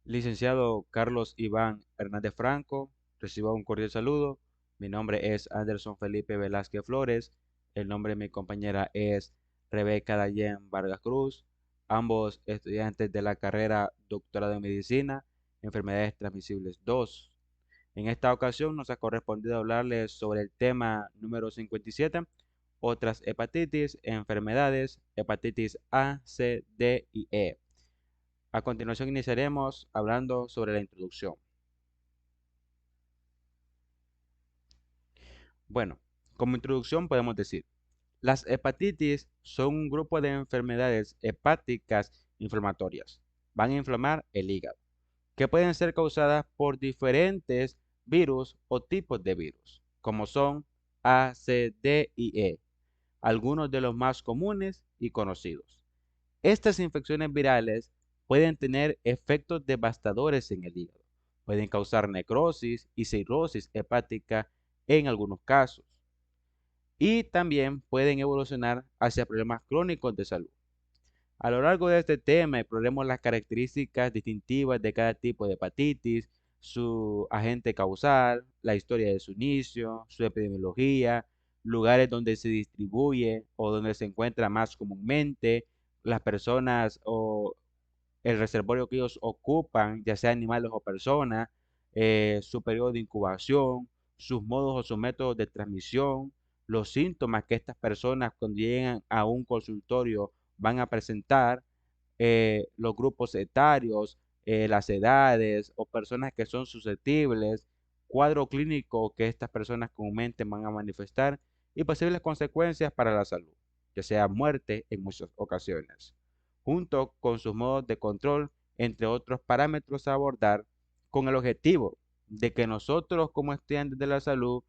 Licenciado Carlos Iván Hernández Franco, reciba un cordial saludo. Mi nombre es Anderson Felipe Velázquez Flores. El nombre de mi compañera es Rebeca Dayen Vargas Cruz. Ambos estudiantes de la carrera Doctorado en Medicina, Enfermedades Transmisibles 2. En esta ocasión nos ha correspondido hablarles sobre el tema número 57, otras hepatitis, enfermedades, hepatitis A, C, D y E. A continuación iniciaremos hablando sobre la introducción. Bueno, como introducción podemos decir, las hepatitis son un grupo de enfermedades hepáticas inflamatorias. Van a inflamar el hígado, que pueden ser causadas por diferentes virus o tipos de virus, como son A, C, D y E, algunos de los más comunes y conocidos. Estas infecciones virales pueden tener efectos devastadores en el hígado. Pueden causar necrosis y cirrosis hepática en algunos casos. Y también pueden evolucionar hacia problemas crónicos de salud. A lo largo de este tema exploremos las características distintivas de cada tipo de hepatitis, su agente causal, la historia de su inicio, su epidemiología, lugares donde se distribuye o donde se encuentra más comúnmente, las personas o el reservorio que ellos ocupan, ya sea animales o personas, su periodo de incubación, sus modos o sus métodos de transmisión, los síntomas que estas personas cuando llegan a un consultorio van a presentar, los grupos etarios, las edades o personas que son susceptibles, cuadro clínico que estas personas comúnmente van a manifestar y posibles consecuencias para la salud, ya sea muerte en muchas ocasiones, junto con sus modos de control, entre otros parámetros a abordar, con el objetivo de que nosotros como estudiantes de la salud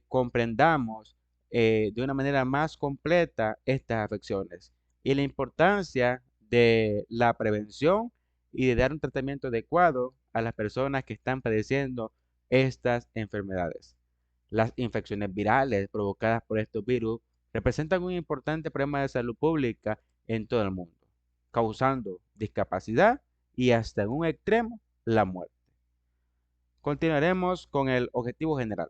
comprendamos de una manera más completa estas afecciones y la importancia de la prevención y de dar un tratamiento adecuado a las personas que están padeciendo estas enfermedades. Las infecciones virales provocadas por estos virus representan un importante problema de salud pública en todo el mundo, causando discapacidad y hasta en un extremo la muerte. Continuaremos con el objetivo general.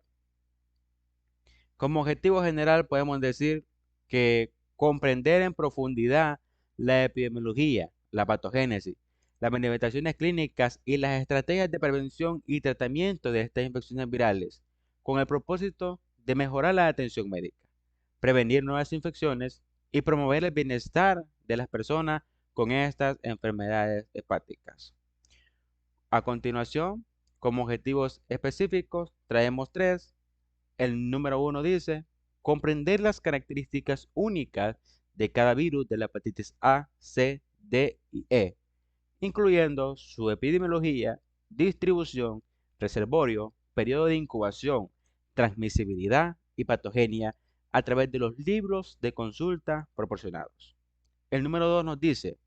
Como objetivo general podemos decir que comprender en profundidad la epidemiología, la patogénesis, las manifestaciones clínicas y las estrategias de prevención y tratamiento de estas infecciones virales, con el propósito de mejorar la atención médica, prevenir nuevas infecciones y promover el bienestar de las personas con estas enfermedades hepáticas. A continuación, como objetivos específicos, traemos tres. El número uno dice, comprender las características únicas de cada virus de la hepatitis A, C, D y E, incluyendo su epidemiología, distribución, reservorio, periodo de incubación, transmisibilidad y patogenia a través de los libros de consulta proporcionados. El número 2 nos dice,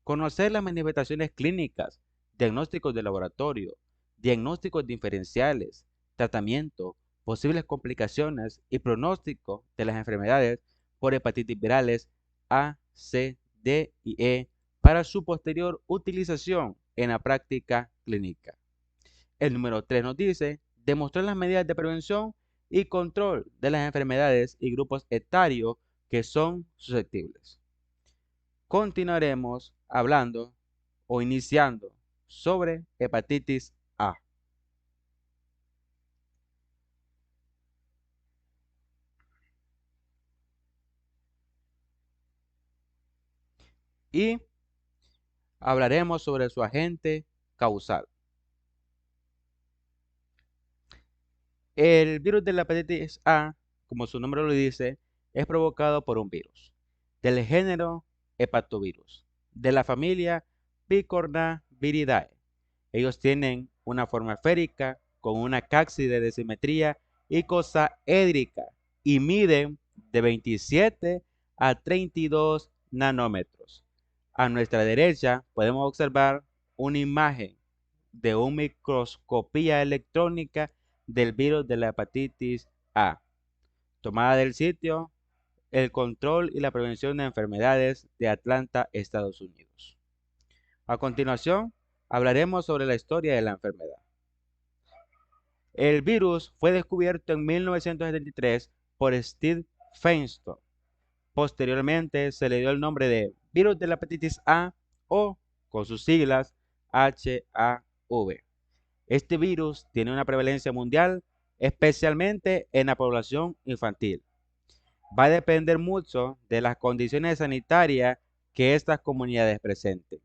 conocer las manifestaciones clínicas, diagnósticos de laboratorio, diagnósticos diferenciales, tratamiento, posibles complicaciones y pronóstico de las enfermedades por hepatitis virales A, C, D y E para su posterior utilización en la práctica clínica. El número 3 nos dice, demostrar las medidas de prevención y control de las enfermedades y grupos etarios que son susceptibles. Continuaremos hablando o iniciando sobre hepatitis A. Y hablaremos sobre su agente causal. El virus de la hepatitis A, como su nombre lo dice, es provocado por un virus del género hepatovirus, de la familia Picornaviridae. Ellos tienen una forma esférica con una cápside de simetría icosaédrica y miden de 27 a 32 nanómetros. A nuestra derecha podemos observar una imagen de una microscopía electrónica del virus de la hepatitis A, tomada del sitio El control y la prevención de enfermedades de Atlanta, Estados Unidos. A continuación, hablaremos sobre la historia de la enfermedad. El virus fue descubierto en 1973 por Steve Feinstein. Posteriormente se le dio el nombre de virus de la hepatitis A o, con sus siglas, HIV. Este virus tiene una prevalencia mundial, especialmente en la población infantil. Va a depender mucho de las condiciones sanitarias que estas comunidades presenten.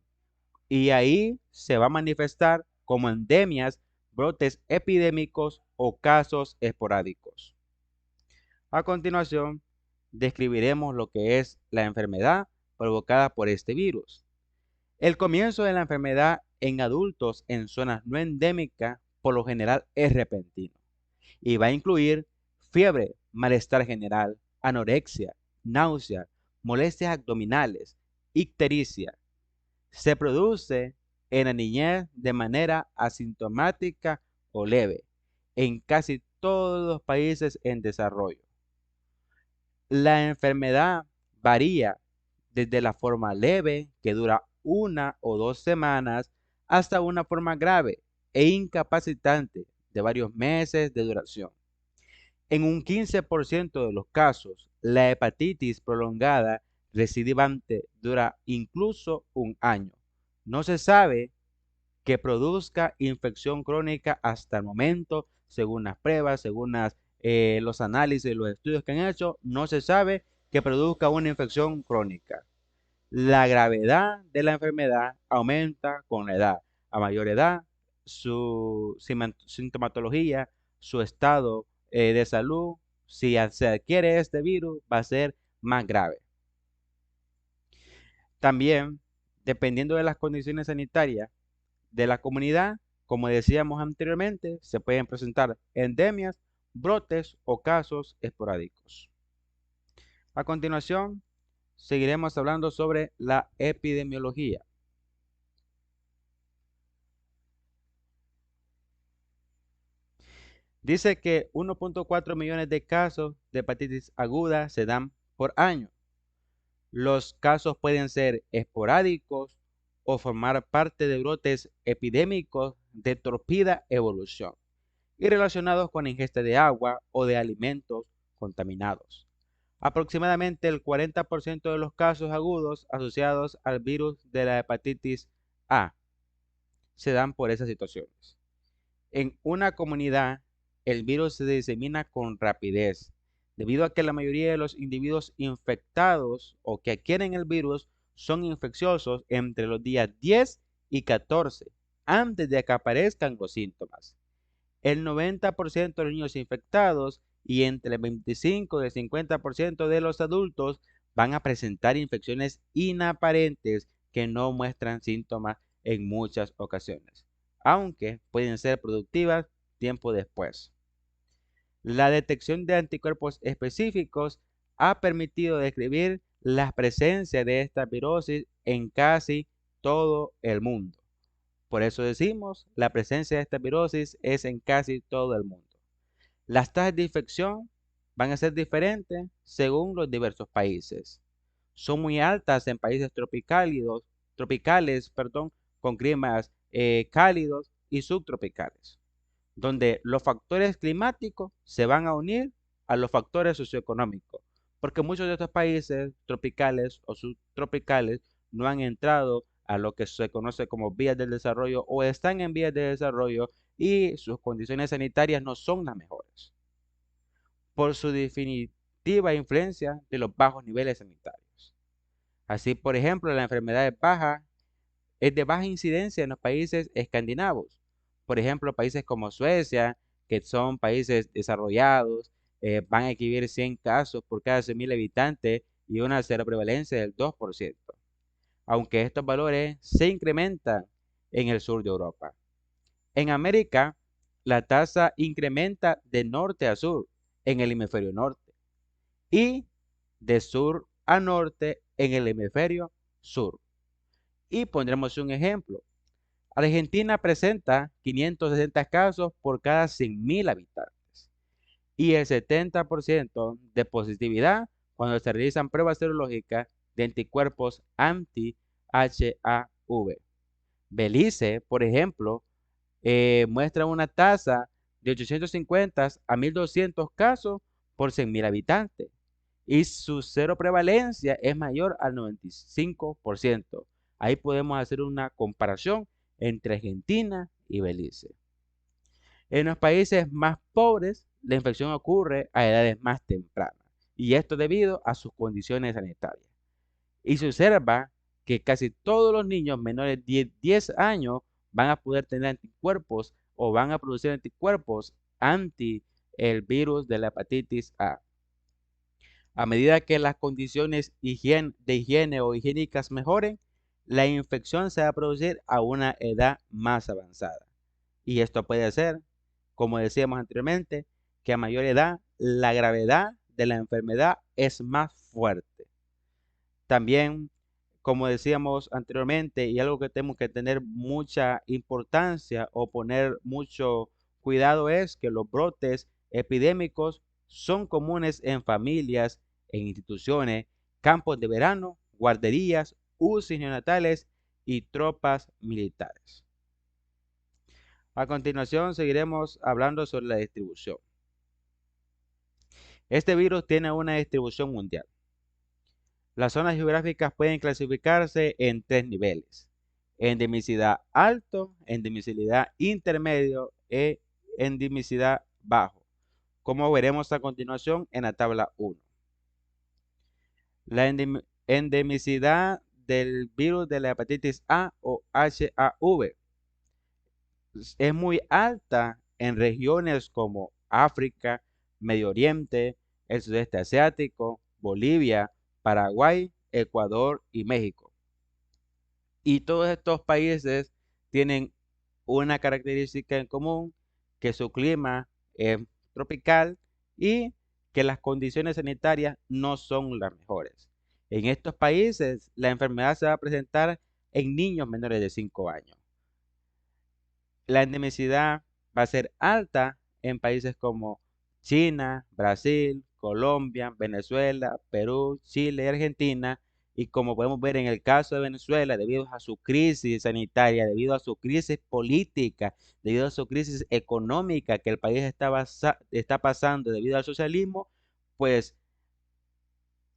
Y ahí se va a manifestar como endemias, brotes epidémicos o casos esporádicos. A continuación, describiremos lo que es la enfermedad provocada por este virus. El comienzo de la enfermedad en adultos en zonas no endémicas por lo general es repentino y va a incluir fiebre, malestar general, anorexia, náusea, molestias abdominales, ictericia. Se produce en la niñez de manera asintomática o leve en casi todos los países en desarrollo. La enfermedad varía desde la forma leve, que dura 1 o 2 semanas, hasta una forma grave e incapacitante de varios meses de duración. En un 15% de los casos, la hepatitis prolongada recidivante dura incluso un año. No se sabe que produzca infección crónica hasta el momento, según las pruebas, según los análisis, los estudios que han hecho, no se sabe que produzca una infección crónica. La gravedad de la enfermedad aumenta con la edad. A mayor edad, su sintomatología, su estado de salud, si se adquiere este virus, va a ser más grave. También, dependiendo de las condiciones sanitarias de la comunidad, como decíamos anteriormente, se pueden presentar endemias, brotes o casos esporádicos. A continuación, seguiremos hablando sobre la epidemiología. Dice que 1.4 millones de casos de hepatitis aguda se dan por año. Los casos pueden ser esporádicos o formar parte de brotes epidémicos de torpida evolución y relacionados con ingesta de agua o de alimentos contaminados. Aproximadamente el 40% de los casos agudos asociados al virus de la hepatitis A se dan por esas situaciones. En una comunidad, el virus se disemina con rapidez, debido a que la mayoría de los individuos infectados o que adquieren el virus son infecciosos entre los días 10 y 14, antes de que aparezcan los síntomas. El 90% de los niños infectados y entre el 25 y el 50% de los adultos van a presentar infecciones inaparentes que no muestran síntomas en muchas ocasiones, aunque pueden ser productivas tiempo después. La detección de anticuerpos específicos ha permitido describir la presencia de esta virosis en casi todo el mundo. Por eso decimos, la presencia de esta virosis es en casi todo el mundo. Las tasas de infección van a ser diferentes según los diversos países. Son muy altas en países tropicales, con climas cálidos y subtropicales, donde los factores climáticos se van a unir a los factores socioeconómicos, porque muchos de estos países tropicales o subtropicales no han entrado a lo que se conoce como vías del desarrollo o están en vías de desarrollo y sus condiciones sanitarias no son las mejores, por su definitiva influencia de los bajos niveles sanitarios. Así, por ejemplo, la enfermedad es de baja incidencia en los países escandinavos. Por ejemplo, países como Suecia, que son países desarrollados, van a exhibir 100 casos por cada 100.000 habitantes y una seroprevalencia del 2%, aunque estos valores se incrementan en el sur de Europa. En América, la tasa incrementa de norte a sur en el hemisferio norte y de sur a norte en el hemisferio sur. Y pondremos un ejemplo. Argentina presenta 560 casos por cada 100.000 habitantes y el 70% de positividad cuando se realizan pruebas serológicas de anticuerpos anti-HIV. Belice, por ejemplo, muestra una tasa de 850 a 1.200 casos por 100.000 habitantes y su cero prevalencia es mayor al 95%. Ahí podemos hacer una comparación entre Argentina y Belice. En los países más pobres, la infección ocurre a edades más tempranas y esto debido a sus condiciones sanitarias. Y se observa que casi todos los niños menores de 10 años van a poder tener anticuerpos o van a producir anticuerpos anti el virus de la hepatitis A. A medida que las condiciones de higiene o higiénicas mejoren, la infección se va a producir a una edad más avanzada. Y esto puede ser, como decíamos anteriormente, que a mayor edad la gravedad de la enfermedad es más fuerte. También, como decíamos anteriormente, y algo que tenemos que tener mucha importancia o poner mucho cuidado es que los brotes epidémicos son comunes en familias, en instituciones, campos de verano, guarderías, UCI neonatales y tropas militares. A continuación, seguiremos hablando sobre la distribución. Este virus tiene una distribución mundial. Las zonas geográficas pueden clasificarse en tres niveles: endemicidad alto, endemicidad intermedio e endemicidad bajo, como veremos a continuación en la tabla 1. La endemicidad del virus de la hepatitis A o HAV es muy alta en regiones como África, Medio Oriente, el sudeste asiático, Bolivia, Paraguay, Ecuador y México. Y todos estos países tienen una característica en común, que su clima es tropical y que las condiciones sanitarias no son las mejores. En estos países, la enfermedad se va a presentar en niños menores de 5 años. La endemicidad va a ser alta en países como China, Brasil, Colombia, Venezuela, Perú, Chile y Argentina. Y como podemos ver en el caso de Venezuela, debido a su crisis sanitaria, debido a su crisis política, debido a su crisis económica que el país está pasando debido al socialismo, pues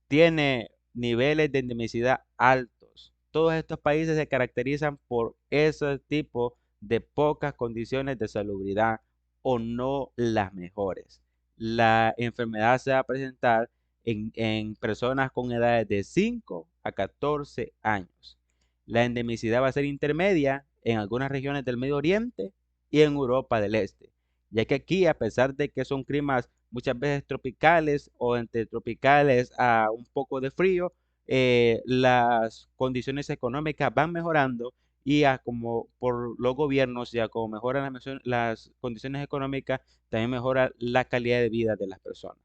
tiene niveles de endemicidad altos. Todos estos países se caracterizan por ese tipo de pocas condiciones de salubridad o no las mejores. La enfermedad se va a presentar en personas con edades de 5 a 14 años. La endemicidad va a ser intermedia en algunas regiones del Medio Oriente y en Europa del Este, ya que aquí, a pesar de que son climas muchas veces tropicales o entre tropicales a un poco de frío, las condiciones económicas van mejorando y a como por los gobiernos y a como mejoran las condiciones económicas, también mejora la calidad de vida de las personas.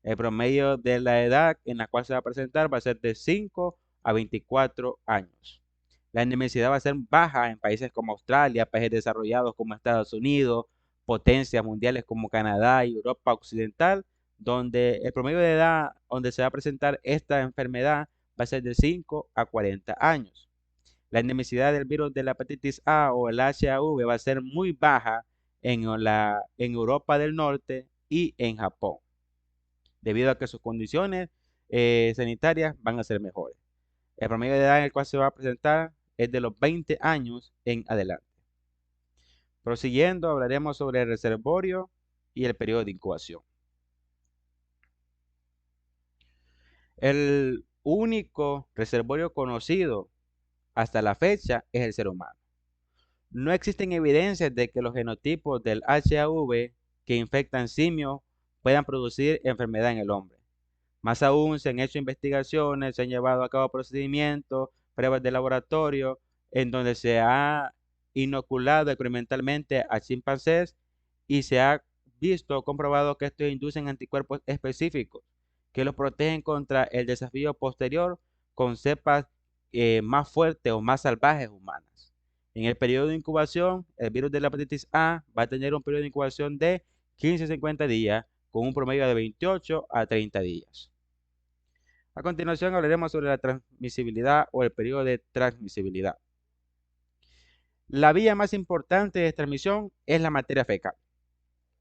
El promedio de la edad en la cual se va a presentar va a ser de 5 a 24 años. La endemicidad va a ser baja en países como Australia, países desarrollados como Estados Unidos, potencias mundiales como Canadá y Europa Occidental, donde el promedio de edad donde se va a presentar esta enfermedad va a ser de 5 a 40 años. La endemicidad del virus de la hepatitis A o el HIV va a ser muy baja en Europa del Norte y en Japón, debido a que sus condiciones sanitarias van a ser mejores. El promedio de edad en el cual se va a presentar es de los 20 años en adelante. Prosiguiendo, hablaremos sobre el reservorio y el periodo de incubación. El único reservorio conocido hasta la fecha es el ser humano. No existen evidencias de que los genotipos del HIV que infectan simios puedan producir enfermedad en el hombre. Más aún, se han hecho investigaciones, se han llevado a cabo procedimientos, pruebas de laboratorio, en donde se ha inoculado experimentalmente a chimpancés y se ha visto, comprobado que estos inducen anticuerpos específicos que los protegen contra el desafío posterior con cepas más fuertes o más salvajes humanas. En el periodo de incubación, el virus de la hepatitis A va a tener un periodo de incubación de 15 a 50 días, con un promedio de 28 a 30 días. A continuación hablaremos sobre la transmisibilidad o el periodo de transmisibilidad. La vía más importante de transmisión es la materia fecal.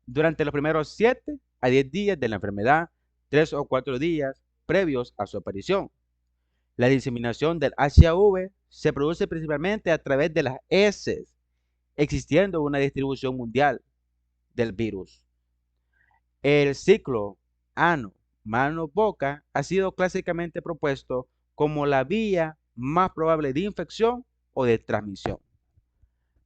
Durante los primeros 7 a 10 días de la enfermedad, 3 o 4 días previos a su aparición. La diseminación del HIV se produce principalmente a través de las heces, existiendo una distribución mundial del virus. El ciclo ano, mano, boca ha sido clásicamente propuesto como la vía más probable de infección o de transmisión.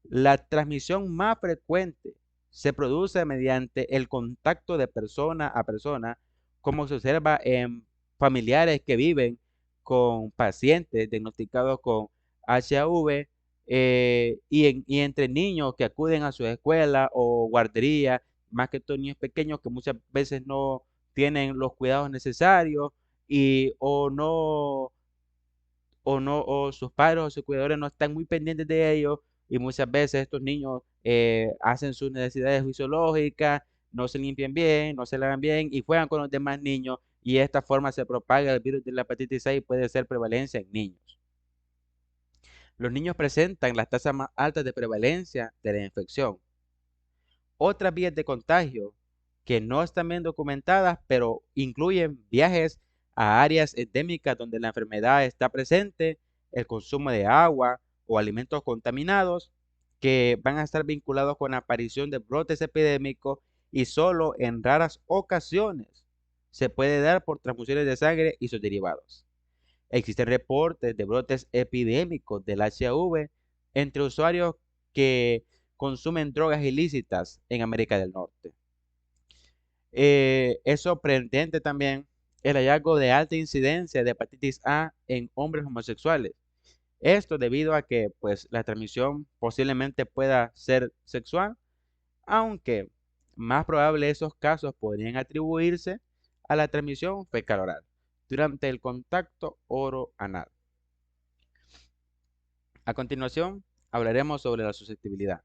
La transmisión más frecuente se produce mediante el contacto de persona a persona, como se observa en familiares que viven con pacientes diagnosticados con HIV, y entre niños que acuden a su escuela o guardería, más que todos niños pequeños que muchas veces no tienen los cuidados necesarios y o sus padres o sus cuidadores no están muy pendientes de ellos, y muchas veces estos niños hacen sus necesidades fisiológicas, no se limpian bien, no se lavan bien y juegan con los demás niños, y de esta forma se propaga el virus de la hepatitis C y puede ser prevalencia en niños. Los niños presentan las tasas más altas de prevalencia de la infección. Otras vías de contagio que no están bien documentadas, pero incluyen viajes a áreas endémicas donde la enfermedad está presente, el consumo de agua o alimentos contaminados que van a estar vinculados con la aparición de brotes epidémicos, y solo en raras ocasiones se puede dar por transfusiones de sangre y sus derivados. Existen reportes de brotes epidémicos del HIV entre usuarios que consumen drogas ilícitas en América del Norte. Es sorprendente también el hallazgo de alta incidencia de hepatitis A en hombres homosexuales. Esto debido a que pues, la transmisión posiblemente pueda ser sexual, aunque más probable esos casos podrían atribuirse a la transmisión fecal oral durante el contacto oro-anal. A continuación, hablaremos sobre la susceptibilidad.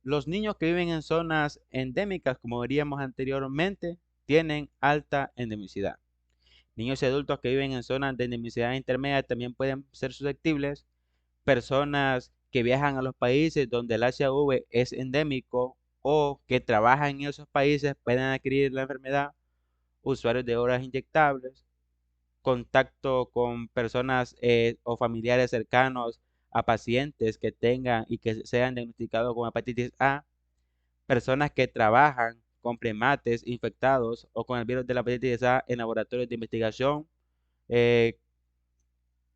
Los niños que viven en zonas endémicas, como veríamos anteriormente, tienen alta endemicidad. Niños y adultos que viven en zonas de endemicidad intermedia también pueden ser susceptibles. Personas que viajan a los países donde el HIV es endémico o que trabajan en esos países pueden adquirir la enfermedad. Usuarios de drogas inyectables, contacto con personas o familiares cercanos a pacientes que tengan y que sean diagnosticados con hepatitis A, personas que trabajan con primates infectados o con el virus de la hepatitis A en laboratorios de investigación, eh,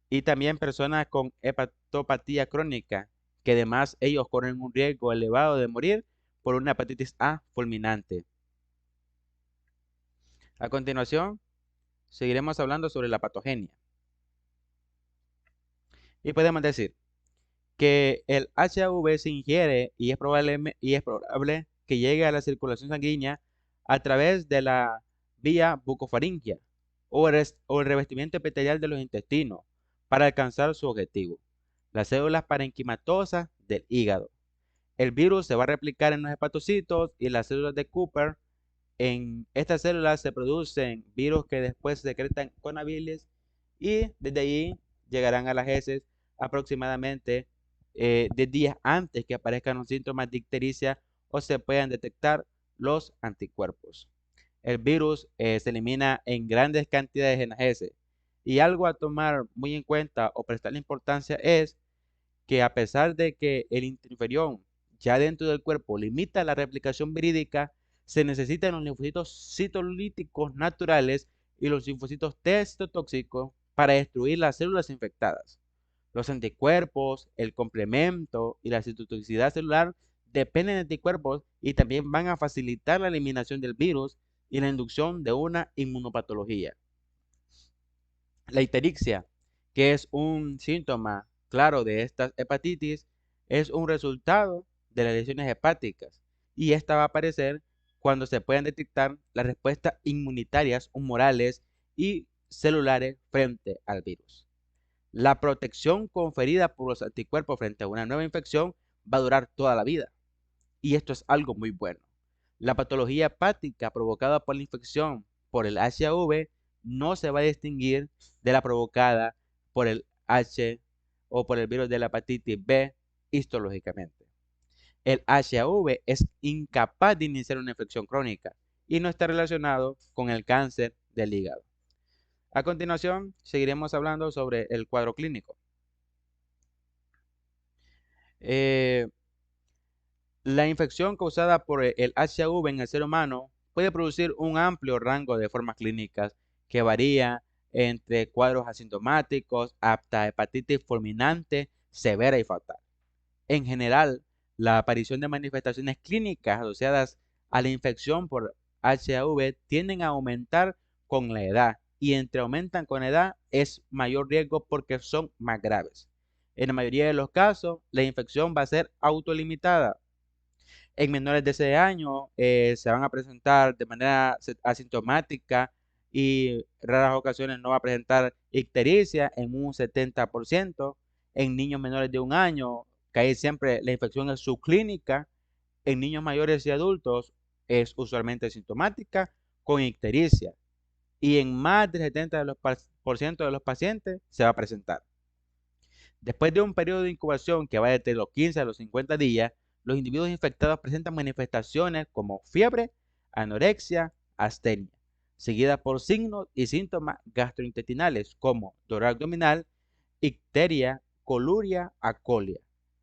y también personas con hepatopatía crónica, que además ellos corren un riesgo elevado de morir por una hepatitis A fulminante. A continuación, seguiremos hablando sobre la patogenia. Y podemos decir que el HIV se ingiere y es probable que llegue a la circulación sanguínea a través de la vía bucofaringea o el revestimiento epitelial de los intestinos para alcanzar su objetivo, las células parenquimatosas del hígado. El virus se va a replicar en los hepatocitos y las células de Cooper. En estas células se producen virus que después se secretan con la bilis y desde ahí llegarán a las heces aproximadamente 10 días antes que aparezcan los síntomas de ictericia o se puedan detectar los anticuerpos. El virus se elimina en grandes cantidades en las heces, y algo a tomar muy en cuenta o prestarle importancia es que a pesar de que el interferión ya dentro del cuerpo limita la replicación virídica, se necesitan los linfocitos citolíticos naturales y los linfocitos testotóxicos para destruir las células infectadas. Los anticuerpos, el complemento y la citotoxicidad celular dependen de anticuerpos y también van a facilitar la eliminación del virus y la inducción de una inmunopatología. La ictericia, que es un síntoma claro de estas hepatitis, es un resultado de las lesiones hepáticas, y esta va a aparecer cuando se puedan detectar las respuestas inmunitarias humorales y celulares frente al virus. La protección conferida por los anticuerpos frente a una nueva infección va a durar toda la vida, y esto es algo muy bueno. La patología hepática provocada por la infección por el HIV no se va a distinguir de la provocada por el HIV o por el virus de la hepatitis B histológicamente. El HIV es incapaz de iniciar una infección crónica y no está relacionado con el cáncer del hígado. A continuación, seguiremos hablando sobre el cuadro clínico. Eh, la infección causada por el HIV en el ser humano puede producir un amplio rango de formas clínicas que varía entre cuadros asintomáticos hasta hepatitis fulminante, severa y fatal. En general, la aparición de manifestaciones clínicas asociadas a la infección por HIV tienden a aumentar con la edad y entre aumentan con edad es mayor riesgo porque son más graves. En la mayoría de los casos, la infección va a ser autolimitada. En menores de 6 años se van a presentar de manera asintomática y raras ocasiones no va a presentar ictericia en un 70%. En niños menores de 1 año, que ahí siempre la infección es subclínica. En niños mayores y adultos es usualmente asintomática con ictericia. Y en más del 70% de los pacientes se va a presentar. Después de un periodo de incubación que va desde los 15 a los 50 días, los individuos infectados presentan manifestaciones como fiebre, anorexia, astenia, seguidas por signos y síntomas gastrointestinales como dolor abdominal, icteria, coluria, acolia,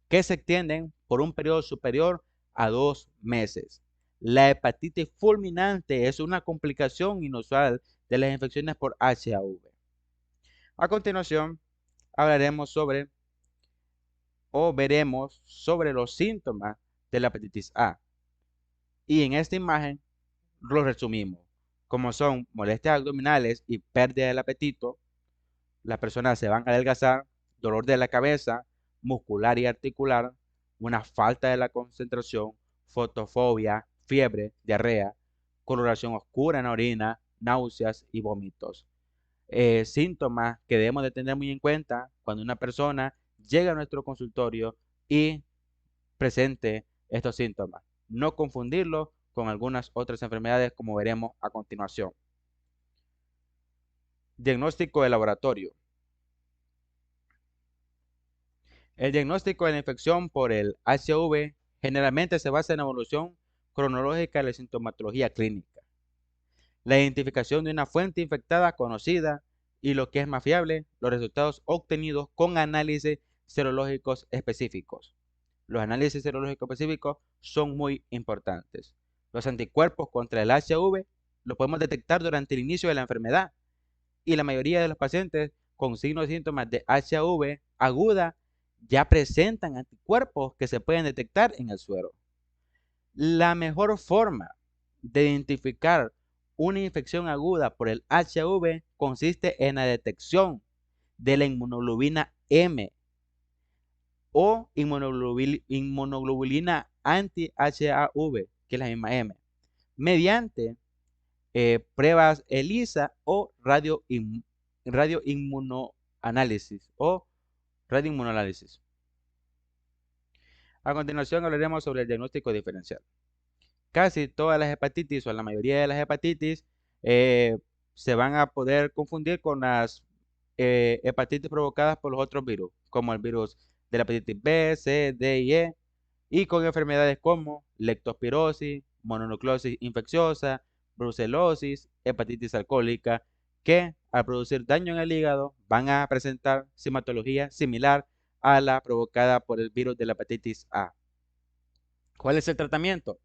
que se extienden por un periodo superior a 2 meses. La hepatitis fulminante es una complicación inusual de las infecciones por HIV. A continuación, hablaremos sobre o veremos sobre los síntomas de la hepatitis A. Y en esta imagen los resumimos, como son molestias abdominales y pérdida del apetito. Las personas se van a adelgazar, dolor de la cabeza, muscular y articular, una falta de la concentración, fotofobia, fiebre, diarrea, coloración oscura en la orina, náuseas y vómitos. Síntomas que debemos de tener muy en cuenta cuando una persona llega a nuestro consultorio y presente estos síntomas. No confundirlo con algunas otras enfermedades como veremos a continuación. Diagnóstico de laboratorio. El diagnóstico de la infección por el HIV generalmente se basa en la evolución cronológica de la sintomatología clínica, la identificación de una fuente infectada conocida y, lo que es más fiable, los resultados obtenidos con análisis serológicos específicos. Los análisis serológicos específicos son muy importantes. Los anticuerpos contra el HIV los podemos detectar durante el inicio de la enfermedad y la mayoría de los pacientes con signos y síntomas de HIV aguda ya presentan anticuerpos que se pueden detectar en el suero. La mejor forma de identificar una infección aguda por el HIV consiste en la detección de la inmunoglobulina M o inmunoglobulina anti-HAV, que es la misma M, mediante pruebas ELISA o radioinmunoanálisis A continuación hablaremos sobre el diagnóstico diferencial. Casi todas las hepatitis o la mayoría de las hepatitis eh, se van a poder confundir con las hepatitis provocadas por los otros virus, como el virus de la hepatitis B, C, D y E, y con enfermedades como leptospirosis, mononucleosis infecciosa, brucelosis, hepatitis alcohólica, que al producir daño en el hígado van a presentar sintomatología similar a la provocada por el virus de la hepatitis A. ¿Cuál es el tratamiento?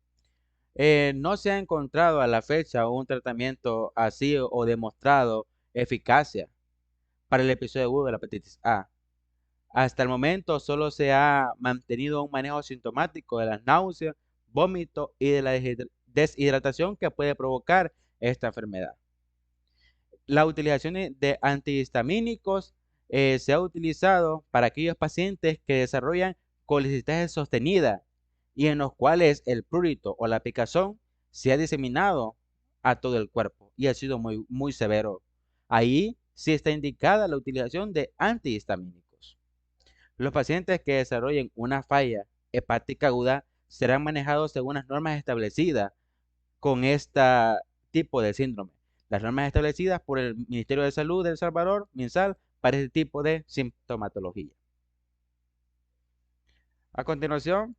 No se ha encontrado a la fecha un tratamiento así o demostrado eficacia para el episodio agudo de la hepatitis A. Hasta el momento solo se ha mantenido un manejo sintomático de las náuseas, vómito y de la deshidratación que puede provocar esta enfermedad. La utilización de antihistamínicos se ha utilizado para aquellos pacientes que desarrollan colecistasis sostenida y en los cuales el prurito o la picazón se ha diseminado a todo el cuerpo y ha sido muy severo. Ahí sí está indicada la utilización de antihistamínicos. Los pacientes que desarrollen una falla hepática aguda serán manejados según las normas establecidas con este tipo de síndrome. Las normas establecidas por el Ministerio de Salud de El Salvador, MinSal, para este tipo de sintomatología. A continuación,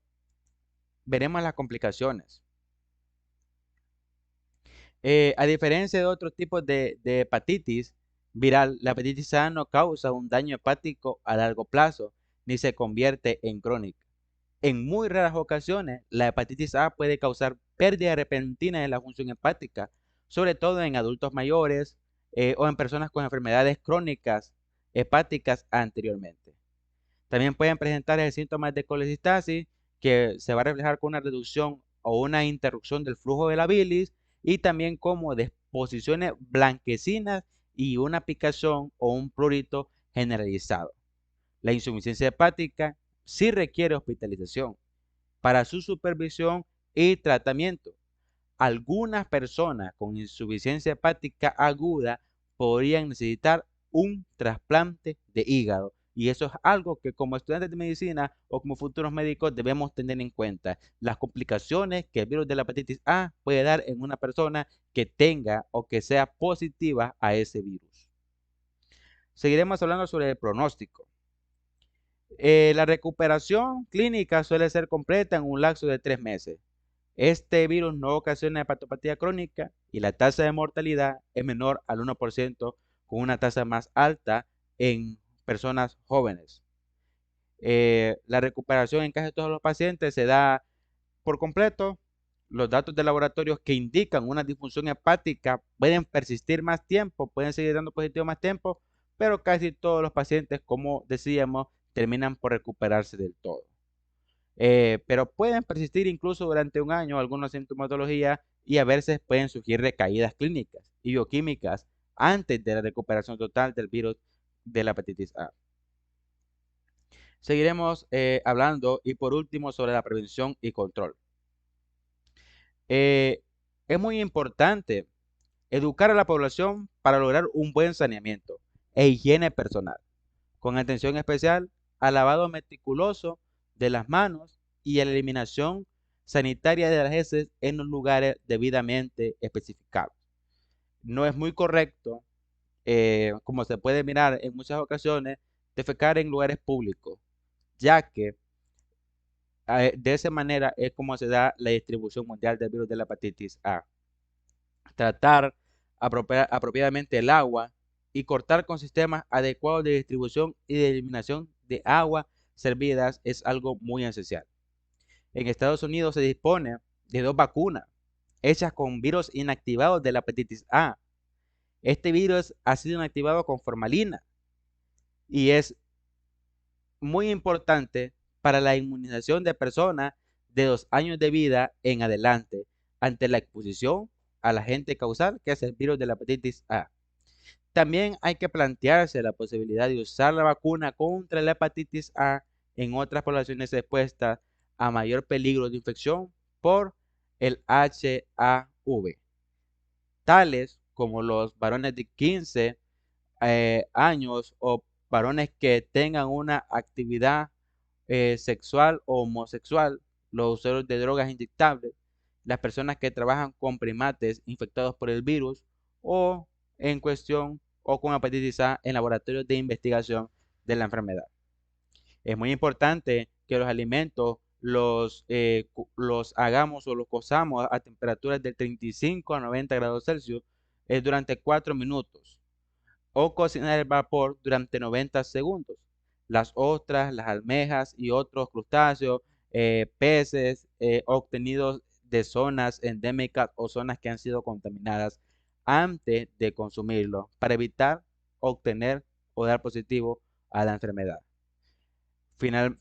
veremos las complicaciones. A diferencia de otros tipos de hepatitis viral, la hepatitis A no causa un daño hepático a largo plazo ni se convierte en crónica. En muy raras ocasiones, la hepatitis A puede causar pérdida repentina de la función hepática, sobre todo en adultos mayores o en personas con enfermedades crónicas hepáticas anteriormente. También pueden presentar el síntoma de colecistasis, que se va a reflejar con una reducción o una interrupción del flujo de la bilis y también como disposiciones blanquecinas y una picazón o un prurito generalizado. La insuficiencia hepática sí requiere hospitalización para su supervisión y tratamiento. Algunas personas con insuficiencia hepática aguda podrían necesitar un trasplante de hígado. Y eso es algo que como estudiantes de medicina o como futuros médicos debemos tener en cuenta. Las complicaciones que el virus de la hepatitis A puede dar en una persona que tenga o que sea positiva a ese virus. Seguiremos hablando sobre el pronóstico. La recuperación clínica suele ser completa en un lapso de 3 meses. Este virus no ocasiona hepatopatía crónica y la tasa de mortalidad es menor al 1%, con una tasa más alta en personas jóvenes. La recuperación en casi todos los pacientes se da por completo. Los datos de laboratorios que indican una disfunción hepática pueden persistir más tiempo, pueden seguir dando positivo más tiempo, pero casi todos los pacientes, como decíamos, terminan por recuperarse del todo. Pero pueden persistir incluso durante un año algunas sintomatologías y a veces pueden surgir recaídas clínicas y bioquímicas antes de la recuperación total del virus de la hepatitis A. Seguiremos hablando y por último sobre la prevención y control. Eh, es muy importante educar a la población para lograr un buen saneamiento e higiene personal, con atención especial al lavado meticuloso de las manos y a la eliminación sanitaria de las heces en los lugares debidamente especificados. No es muy correcto, como se puede mirar en muchas ocasiones, defecar en lugares públicos, ya que de esa manera es como se da la distribución mundial del virus de la hepatitis A. Tratar apropiadamente el agua y cortar con sistemas adecuados de distribución y de eliminación de agua servidas es algo muy esencial. En Estados Unidos se dispone de 2 vacunas hechas con virus inactivados de la hepatitis A. Este virus ha sido inactivado con formalina y es muy importante para la inmunización de personas de 2 años de vida en adelante ante la exposición al agente causal que es el virus de la hepatitis A. También hay que plantearse la posibilidad de usar la vacuna contra la hepatitis A en otras poblaciones expuestas a mayor peligro de infección por el HIV, tales como los varones de 15 años o varones que tengan una actividad sexual o homosexual, los usuarios de drogas inyectables, las personas que trabajan con primates infectados por el virus o en cuestión o con hepatitis A en laboratorios de investigación de la enfermedad. Es muy importante que los alimentos los hagamos o los cozamos a temperaturas de 35 a 90 grados Celsius durante 4 minutos o cocinar el vapor durante 90 segundos. Las ostras, las almejas y otros crustáceos, peces obtenidos de zonas endémicas o zonas que han sido contaminadas antes de consumirlo para evitar obtener o dar positivo a la enfermedad.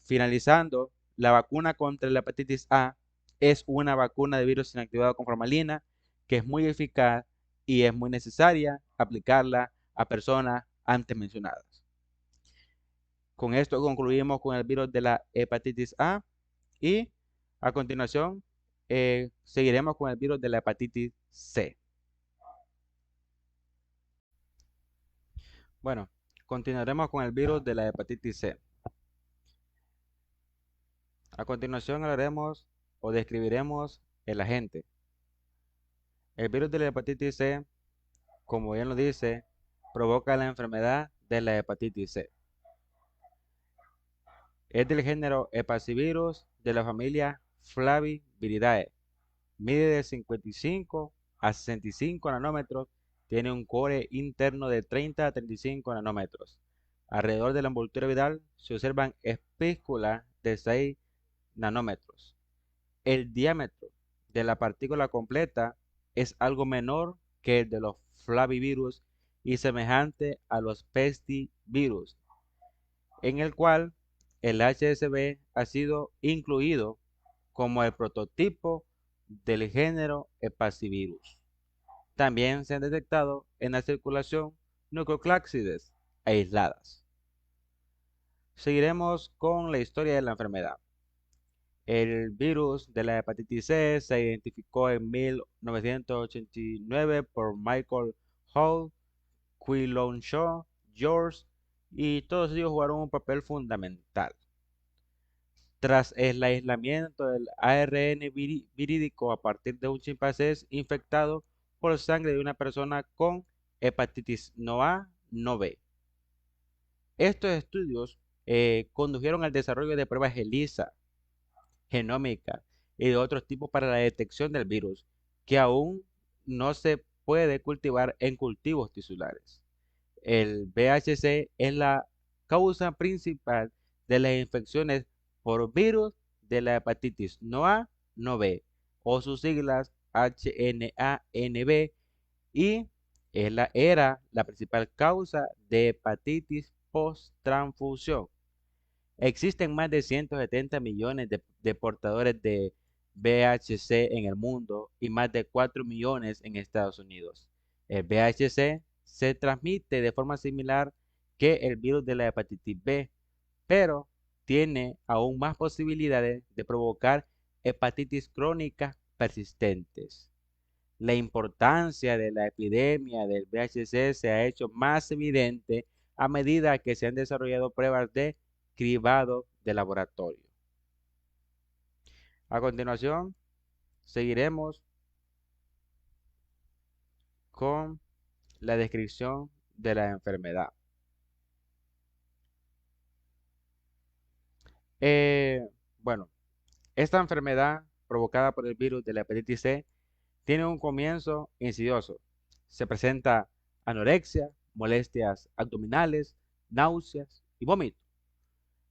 Finalizando, la vacuna contra la hepatitis A es una vacuna de virus inactivado con formalina que es muy eficaz y es muy necesaria aplicarla a personas antes mencionadas. Con esto concluimos con el virus de la hepatitis A y a continuación seguiremos con el virus de la hepatitis C. Bueno, continuaremos con el virus de la hepatitis C. A continuación hablaremos o describiremos el agente. El virus de la hepatitis C, como bien lo dice, provoca la enfermedad de la hepatitis C. Es del género Hepacivirus de la familia Flaviviridae. Mide de 55 a 65 nanómetros. Tiene un core interno de 30 a 35 nanómetros. Alrededor de la envoltura viral se observan espículas de 6 nanómetros. El diámetro de la partícula completa es algo menor que el de los flavivirus y semejante a los pestivirus, en el cual el HSV ha sido incluido como el prototipo del género Hepacivirus. También se han detectado en la circulación nucleoclásides aisladas. Seguiremos con la historia de la enfermedad. El virus de la hepatitis C se identificó en 1989 por Michael Hall, Quilon Shaw, George, y todos ellos jugaron un papel fundamental. Tras el aislamiento del ARN virídico a partir de un chimpancé infectado por sangre de una persona con hepatitis no A, no B. Estos estudios condujeron al desarrollo de pruebas ELISA, genómica y de otros tipos para la detección del virus, que aún no se puede cultivar en cultivos tisulares. El VHC es la causa principal de las infecciones por virus de la hepatitis no A, no B, o sus siglas HNA-NB, y era la principal causa de hepatitis post-transfusión. Existen más de 170 millones de portadores de VHC en el mundo y más de 4 millones en Estados Unidos. El VHC se transmite de forma similar que el virus de la hepatitis B, pero tiene aún más posibilidades de provocar hepatitis crónicas persistentes. La importancia de la epidemia del VHC se ha hecho más evidente a medida que se han desarrollado pruebas de cribado de laboratorio. A continuación, seguiremos con la descripción de la enfermedad. Eh, bueno, esta enfermedad provocada por el virus de la hepatitis C tiene un comienzo insidioso. Se presenta anorexia, molestias abdominales, náuseas y vómito.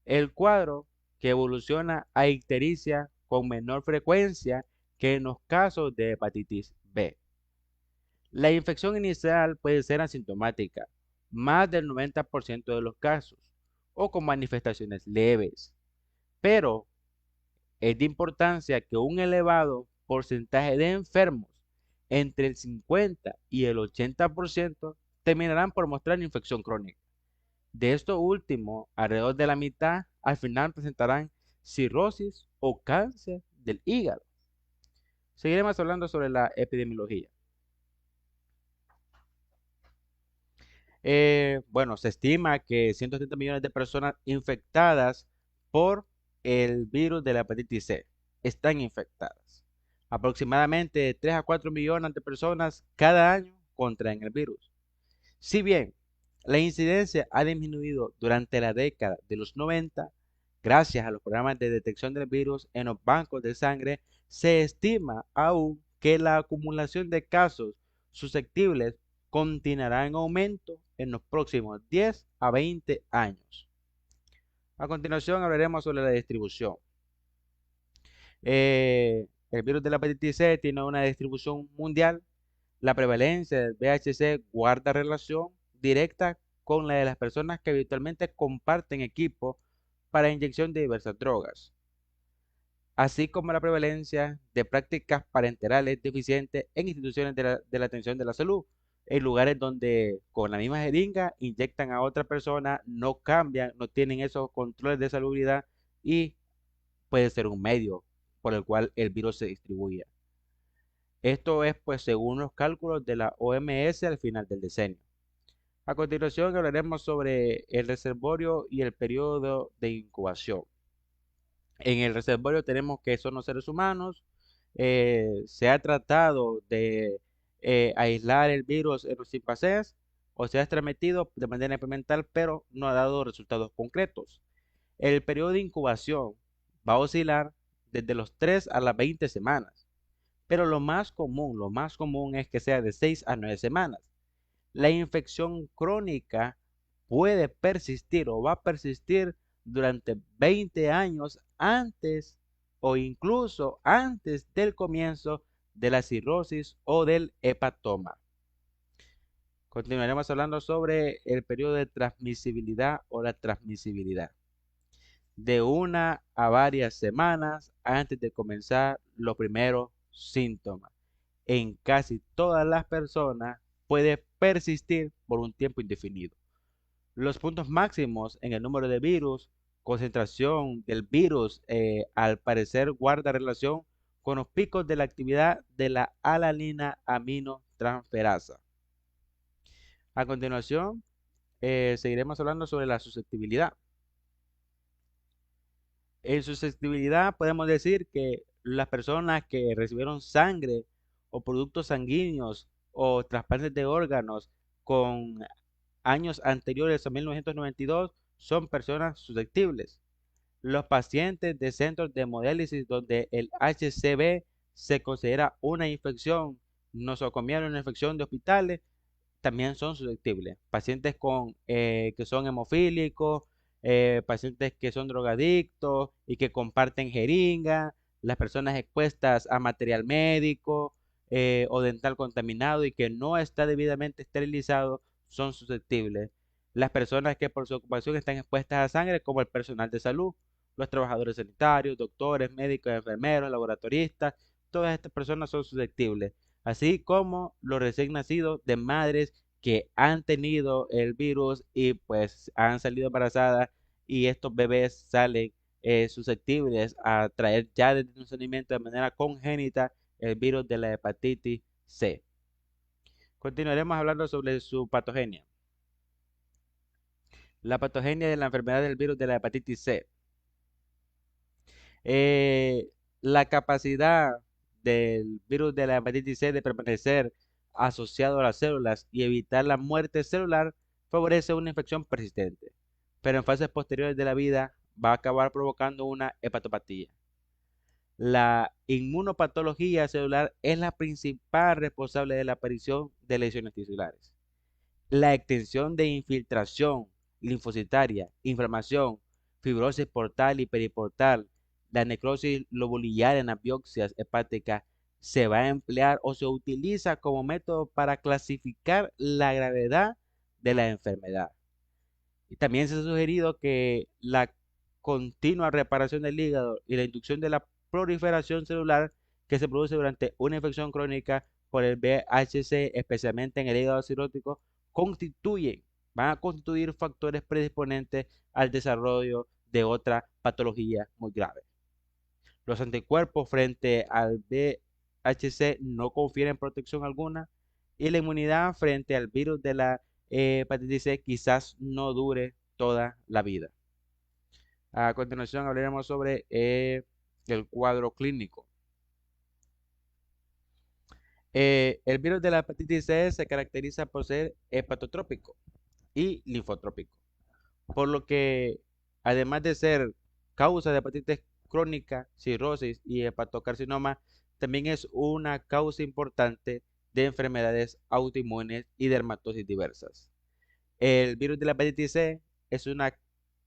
El cuadro que evoluciona a ictericia con menor frecuencia que en los casos de hepatitis B. La infección inicial puede ser asintomática, más del 90% de los casos, o con manifestaciones leves, pero es de importancia que un elevado porcentaje de enfermos, entre el 50 y el 80%, terminarán por mostrar infección crónica. De esto último, alrededor de la mitad al final presentarán cirrosis o cáncer del hígado. Seguiremos hablando sobre la epidemiología. Bueno, se estima que 170 millones de personas infectadas por el virus de la hepatitis C están infectadas. Aproximadamente de 3 a 4 millones de personas cada año contraen el virus. Si bien la incidencia ha disminuido durante la década de los 90, gracias a los programas de detección del virus en los bancos de sangre, se estima aún que la acumulación de casos susceptibles continuará en aumento en los próximos 10 a 20 años. A continuación hablaremos sobre la distribución. El virus de la hepatitis C tiene una distribución mundial. La prevalencia del VHC guarda relación directa con la de las personas que habitualmente comparten equipo para inyección de diversas drogas, así como la prevalencia de prácticas parenterales deficientes en instituciones de la atención de la salud, en lugares donde con la misma jeringa inyectan a otra persona, no cambian, no tienen esos controles de salubridad y puede ser un medio por el cual el virus se distribuye. Esto es pues según los cálculos de la OMS al final del decenio. A continuación hablaremos sobre el reservorio y el periodo de incubación. En el reservorio tenemos que son los seres humanos. Se ha tratado de aislar el virus en los chimpancés o se ha transmitido de manera experimental, pero no ha dado resultados concretos. El periodo de incubación va a oscilar desde los 3 a las 20 semanas, pero lo más común es que sea de 6 a 9 semanas. La infección crónica puede persistir o va a persistir durante 20 años antes o incluso antes del comienzo de la cirrosis o del hepatoma. Continuaremos hablando sobre el periodo de transmisibilidad o la transmisibilidad. De una a varias semanas antes de comenzar los primeros síntomas. En casi todas las personas puede persistir por un tiempo indefinido. Los puntos máximos en el número de virus, concentración del virus, al parecer guarda relación con los picos de la actividad de la alanina aminotransferasa. A continuación, seguiremos hablando sobre la susceptibilidad. En susceptibilidad podemos decir que las personas que recibieron sangre o productos sanguíneos o trasplantes de órganos con años anteriores a 1992 son personas susceptibles. Los pacientes de centros de hemodiálisis donde el HCV se considera una infección nosocomial, una infección de hospitales, también son susceptibles. Pacientes que son hemofílicos, pacientes que son drogadictos y que comparten jeringa, las personas expuestas a material médico o dental contaminado y que no está debidamente esterilizado son susceptibles. Las personas que por su ocupación están expuestas a sangre, como el personal de salud, los trabajadores sanitarios, doctores, médicos, enfermeros, laboratoristas, todas estas personas son susceptibles, así como los recién nacidos de madres que han tenido el virus y pues han salido embarazadas y estos bebés salen susceptibles a traer ya desde el nacimiento de manera congénita el virus de la hepatitis C. Continuaremos hablando sobre su patogenia. La patogenia de la enfermedad del virus de la hepatitis C. Eh, la capacidad del virus de la hepatitis C de permanecer asociado a las células y evitar la muerte celular favorece una infección persistente, pero en fases posteriores de la vida va a acabar provocando una hepatopatía. La inmunopatología celular es la principal responsable de la aparición de lesiones tisulares. La extensión de infiltración linfocitaria, inflamación, fibrosis portal y periportal, la necrosis lobular en las biopsias hepáticas se va a emplear o se utiliza como método para clasificar la gravedad de la enfermedad. Y también se ha sugerido que la continua reparación del hígado y la inducción de la proliferación celular que se produce durante una infección crónica por el VHC, especialmente en el hígado cirrótico, van a constituir factores predisponentes al desarrollo de otra patología muy grave. Los anticuerpos frente al VHC no confieren protección alguna y la inmunidad frente al virus de la hepatitis C quizás no dure toda la vida. A continuación hablaremos sobre el cuadro clínico. El virus de la hepatitis C se caracteriza por ser hepatotrópico y linfotrópico, por lo que además de ser causa de hepatitis crónica, cirrosis y hepatocarcinoma, también es una causa importante de enfermedades autoinmunes y dermatosis diversas. El virus de la hepatitis C es una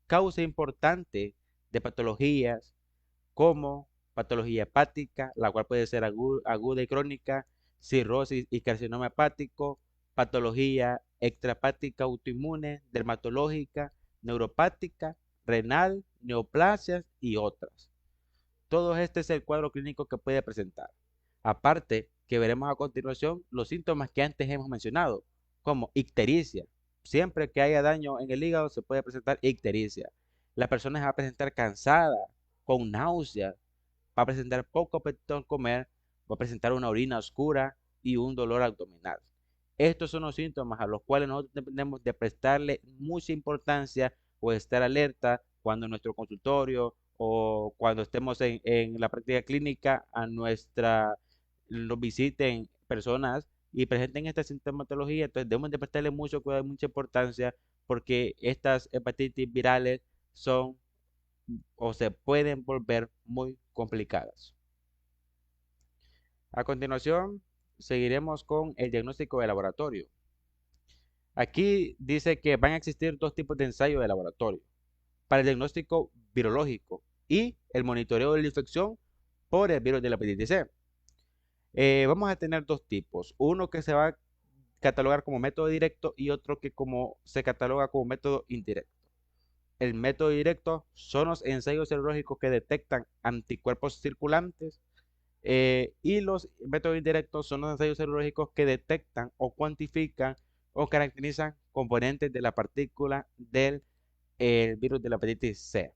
causa importante de patologías como patología hepática, la cual puede ser aguda y crónica, cirrosis y carcinoma hepático, patología extrahepática autoinmune, dermatológica, neuropática, renal, neoplasias y otras. Todo este es el cuadro clínico que puede presentar. Aparte, que veremos a continuación los síntomas que antes hemos mencionado, como ictericia. Siempre que haya daño en el hígado se puede presentar ictericia. La persona se va a presentar cansada, con náuseas, va a presentar poco apetito al comer, va a presentar una orina oscura y un dolor abdominal. Estos son los síntomas a los cuales nosotros debemos de prestarle mucha importancia o estar alerta cuando en nuestro consultorio o cuando estemos en la práctica clínica nos visiten personas y presenten esta sintomatología. Entonces debemos de prestarle mucho cuidado y mucha importancia porque estas hepatitis virales son o se pueden volver muy complicadas. A continuación, seguiremos con el diagnóstico de laboratorio. Aquí dice que van a existir dos tipos de ensayo de laboratorio: para el diagnóstico virológico y el monitoreo de la infección por el virus de la hepatitis C. Vamos a tener dos tipos: uno que se va a catalogar como método directo y otro que se cataloga como método indirecto. El método directo son los ensayos serológicos que detectan anticuerpos circulantes, y los métodos indirectos son los ensayos serológicos que detectan o cuantifican o caracterizan componentes de la partícula del virus de la hepatitis C.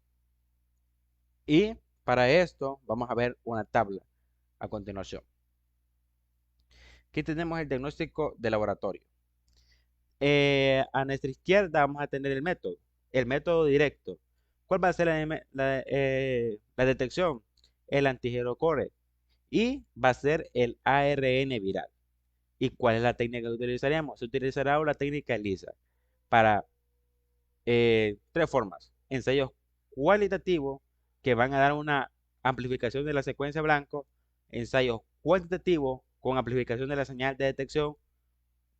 Y para esto vamos a ver una tabla a continuación. Aquí tenemos el diagnóstico de laboratorio. A nuestra izquierda vamos a tener el método directo. ¿Cuál va a ser la detección? El antígeno core, y va a ser el ARN viral. ¿Y cuál es la técnica que utilizaríamos? Se utilizará la técnica ELISA para tres formas: ensayos cualitativos, que van a dar una amplificación de la secuencia blanco; ensayos cuantitativos, con amplificación de la señal de detección,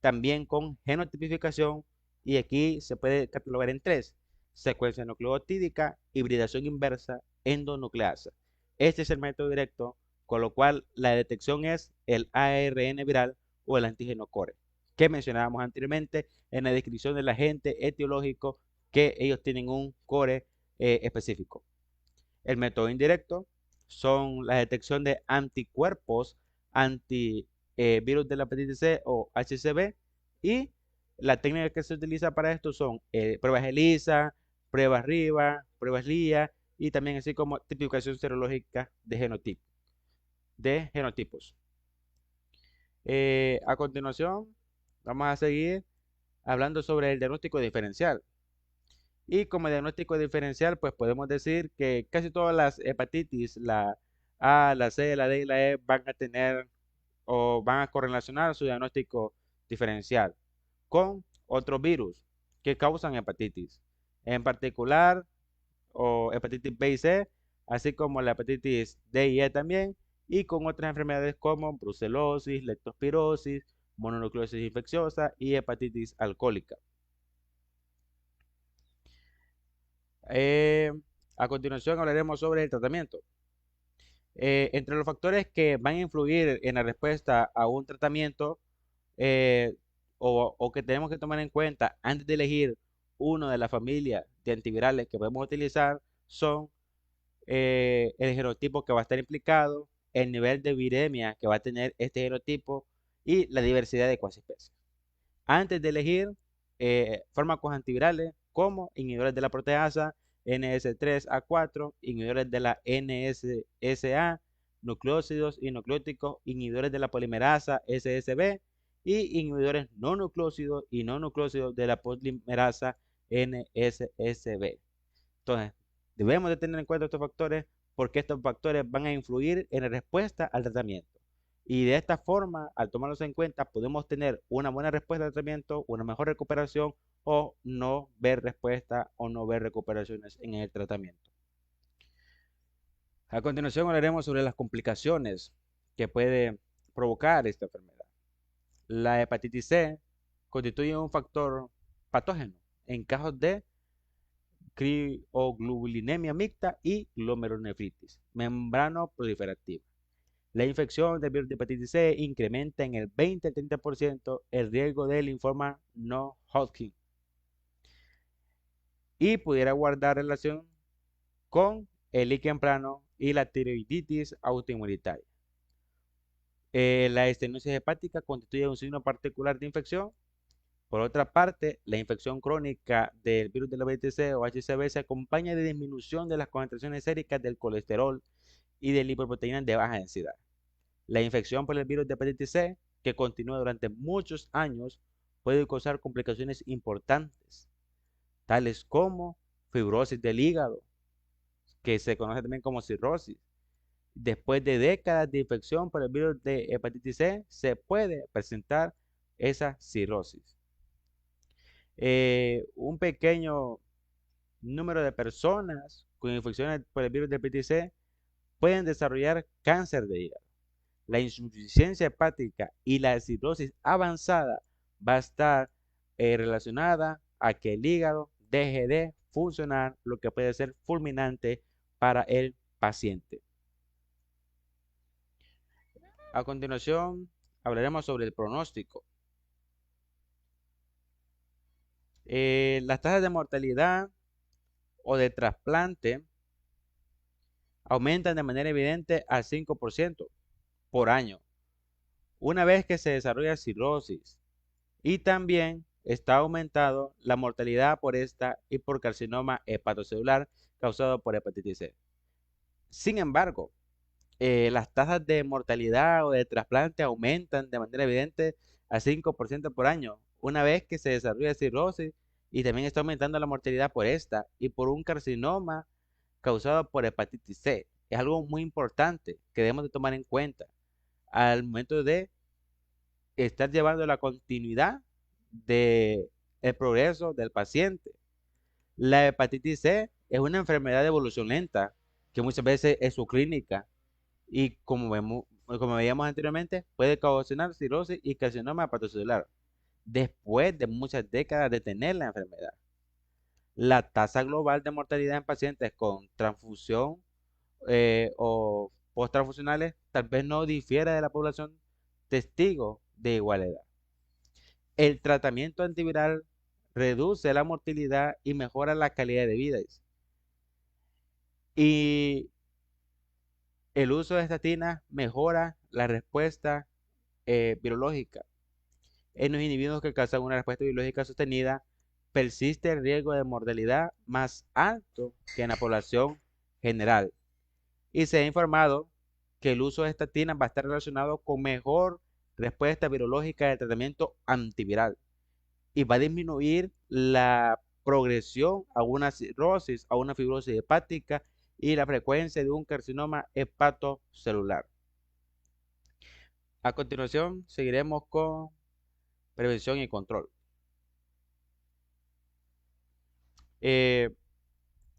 también con genotipificación, y aquí se puede catalogar en tres: secuencia nucleotídica, hibridación inversa, endonucleasa. Este es el método directo, con lo cual la detección es el ARN viral o el antígeno core, que mencionábamos anteriormente en la descripción del agente etiológico, que ellos tienen un core específico. El método indirecto son la detección de anticuerpos anti virus de la hepatitis C o HCV, y la técnica que se utiliza para esto son pruebas ELISA, pruebas RIVA, pruebas LIA, y también así como tipificación serológica de genotipos. A continuación, vamos a seguir hablando sobre el diagnóstico diferencial. Y como diagnóstico diferencial, pues podemos decir que casi todas las hepatitis, la A, la C, la D y la E, van a tener o van a correlacionar su diagnóstico diferencial con otros virus que causan hepatitis, en particular, o hepatitis B y C, así como la hepatitis D y E también, y con otras enfermedades como brucelosis, leptospirosis, mononucleosis infecciosa y hepatitis alcohólica. Eh, a continuación hablaremos sobre el tratamiento. Entre los factores que van a influir en la respuesta a un tratamiento, eh, o que tenemos que tomar en cuenta antes de elegir uno de la familia de antivirales que podemos utilizar, son el genotipo que va a estar implicado, el nivel de viremia que va a tener este genotipo y la diversidad de cuasespecies. Antes de elegir fármacos antivirales como inhibidores de la proteasa NS3A4, inhibidores de la NSA, nucleósidos y nucleóticos, inhibidores de la polimerasa SSB y inhibidores no nucleósidos y no nucleósidos de la polimerasa NSSB. Entonces, debemos de tener en cuenta estos factores, porque estos factores van a influir en la respuesta al tratamiento. Y de esta forma, al tomarlos en cuenta, podemos tener una buena respuesta al tratamiento, una mejor recuperación, o no ver respuesta o no ver recuperaciones en el tratamiento. A continuación hablaremos sobre las complicaciones que puede provocar esta enfermedad. La hepatitis C constituye un factor patógeno en casos de crioglobulinemia mixta y glomerulonefritis membrano proliferativa. La infección del virus de hepatitis C incrementa en el 20 al 30% el riesgo de linfoma no Hodgkin, y pudiera guardar relación con el líquen plano y la tiroiditis autoinmunitaria. La estenosis hepática constituye un signo particular de infección. Por otra parte, la infección crónica del virus de la hepatitis C o HCV se acompaña de disminución de las concentraciones séricas del colesterol y de lipoproteínas de baja densidad. La infección por el virus de hepatitis C, que continúa durante muchos años, puede causar complicaciones importantes, tales como fibrosis del hígado, que se conoce también como cirrosis. Después de décadas de infección por el virus de hepatitis C, se puede presentar esa cirrosis. Un pequeño número de personas con infecciones por el virus de hepatitis C pueden desarrollar cáncer de hígado. La insuficiencia hepática y la cirrosis avanzada va a estar relacionada a que el hígado deje de funcionar, lo que puede ser fulminante para el paciente. A continuación, hablaremos sobre el pronóstico. Las tasas de mortalidad o de trasplante aumentan de manera evidente al 5% por año, una vez que se desarrolla cirrosis, y también está aumentado la mortalidad por esta y por carcinoma hepatocelular causado por hepatitis C. Sin embargo, las tasas de mortalidad o de trasplante aumentan de manera evidente al 5% por año, una vez que se desarrolla cirrosis, y también está aumentando la mortalidad por esta y por un carcinoma causado por hepatitis C. Es algo muy importante que debemos de tomar en cuenta al momento de estar llevando la continuidad de el progreso del paciente. La hepatitis C es una enfermedad de evolución lenta que muchas veces es subclínica y como veíamos anteriormente, puede ocasionar cirrosis y carcinoma hepatocelular después de muchas décadas de tener la enfermedad. La tasa global de mortalidad en pacientes con transfusión o post-transfusionales tal vez no difiera de la población testigo de igual edad. El tratamiento antiviral reduce la mortalidad y mejora la calidad de vida. Y el uso de estatinas mejora la respuesta virológica. En los individuos que causan una respuesta biológica sostenida, persiste el riesgo de mortalidad más alto que en la población general. Y se ha informado que el uso de estatinas va a estar relacionado con mejor respuesta virológica del tratamiento antiviral y va a disminuir la progresión a una cirrosis, a una fibrosis hepática y la frecuencia de un carcinoma hepatocelular. A continuación, seguiremos con prevención y control. Eh,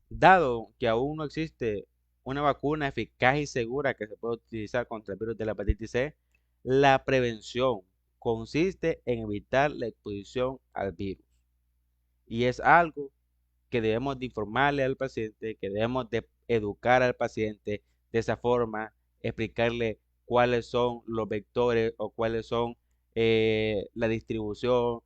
Dado que aún no existe una vacuna eficaz y segura que se pueda utilizar contra el virus de la hepatitis C, la prevención consiste en evitar la exposición al virus. Y es algo que debemos de informarle al paciente, que debemos de educar al paciente de esa forma, explicarle cuáles son los vectores o cuáles son la distribución,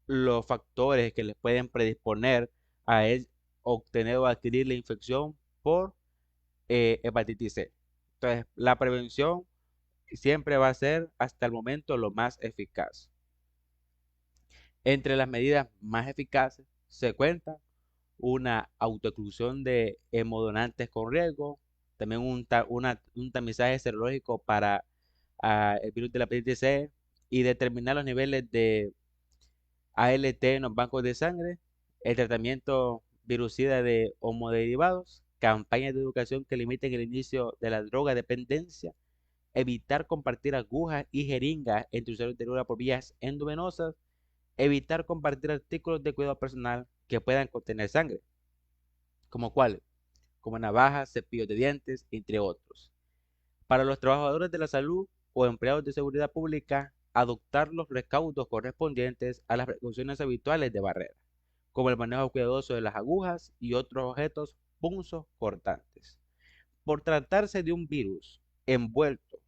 los factores que les pueden predisponer a él obtener o adquirir la infección por hepatitis C. Entonces, la prevención siempre va a ser hasta el momento lo más eficaz. Entre las medidas más eficaces se cuenta una autoexclusión de hemodonantes con riesgo, también un tamizaje serológico para el virus de la hepatitis C y determinar los niveles de ALT en los bancos de sangre, el tratamiento virucida de homoderivados, campañas de educación que limiten el inicio de la droga dependencia, evitar compartir agujas y jeringas entre usuarios de droga por vías endovenosas, evitar compartir artículos de cuidado personal que puedan contener sangre, como cuáles, como navajas, cepillos de dientes, entre otros. Para los trabajadores de la salud o empleados de seguridad pública, adoptar los recaudos correspondientes a las precauciones habituales de barrera, como el manejo cuidadoso de las agujas y otros objetos punzos cortantes. Por tratarse de un virus envuelto,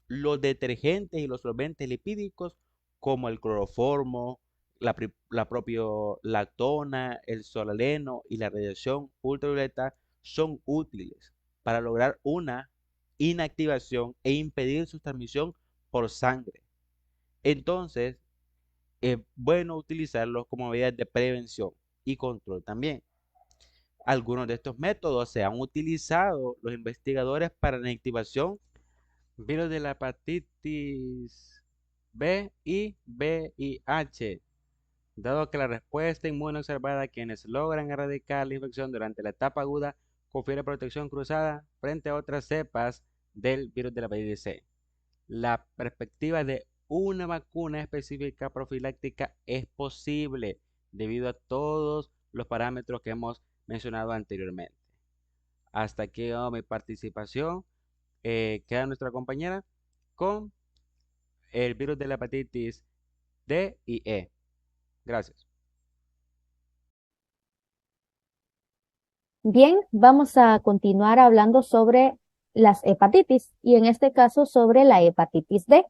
los detergentes y los solventes lipídicos, como el cloroformo, la propia lactona, el solaleno y la radiación ultravioleta, son útiles para lograr una inactivación e impedir su transmisión por sangre. Entonces, es bueno utilizarlos como medidas de prevención y control también. Algunos de estos métodos se han utilizado los investigadores para la inactivación virus de la hepatitis B y VIH, dado que la respuesta inmune observada a quienes logran erradicar la infección durante la etapa aguda confiere protección cruzada frente a otras cepas del virus de la hepatitis C. La perspectiva de una vacuna específica profiláctica es posible debido a todos los parámetros que hemos mencionado anteriormente. Hasta aquí mi participación. Queda nuestra compañera con el virus de la hepatitis D y E. Gracias. Bien, vamos a continuar hablando sobre las hepatitis y en este caso sobre la hepatitis D.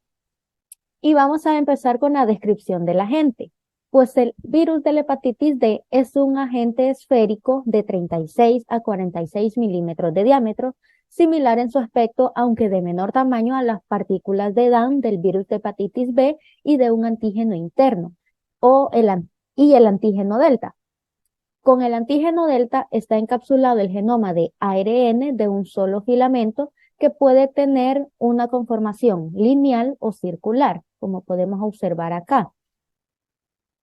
Y vamos a empezar con la descripción del agente. Pues el virus de la hepatitis D es un agente esférico de 36 a 46 milímetros de diámetro, similar en su aspecto, aunque de menor tamaño a las partículas de Dan del virus de hepatitis B y de un antígeno interno, y el antígeno delta. Con el antígeno delta está encapsulado el genoma de ARN de un solo filamento que puede tener una conformación lineal o circular, como podemos observar acá.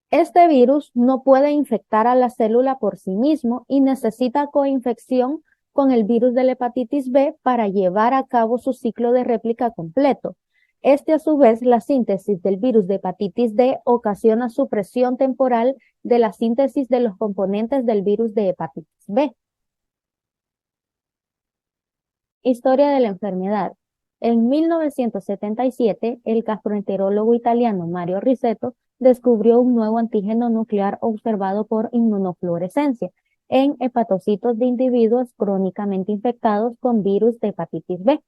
Este virus no puede infectar a la célula por sí mismo y necesita coinfección con el virus de la hepatitis B para llevar a cabo su ciclo de réplica completo. A su vez, la síntesis del virus de hepatitis D ocasiona supresión temporal de la síntesis de los componentes del virus de hepatitis B. Historia de la enfermedad. En 1977, el gastroenterólogo italiano Mario Risetto descubrió un nuevo antígeno nuclear observado por inmunofluorescencia en hepatocitos de individuos crónicamente infectados con virus de hepatitis B,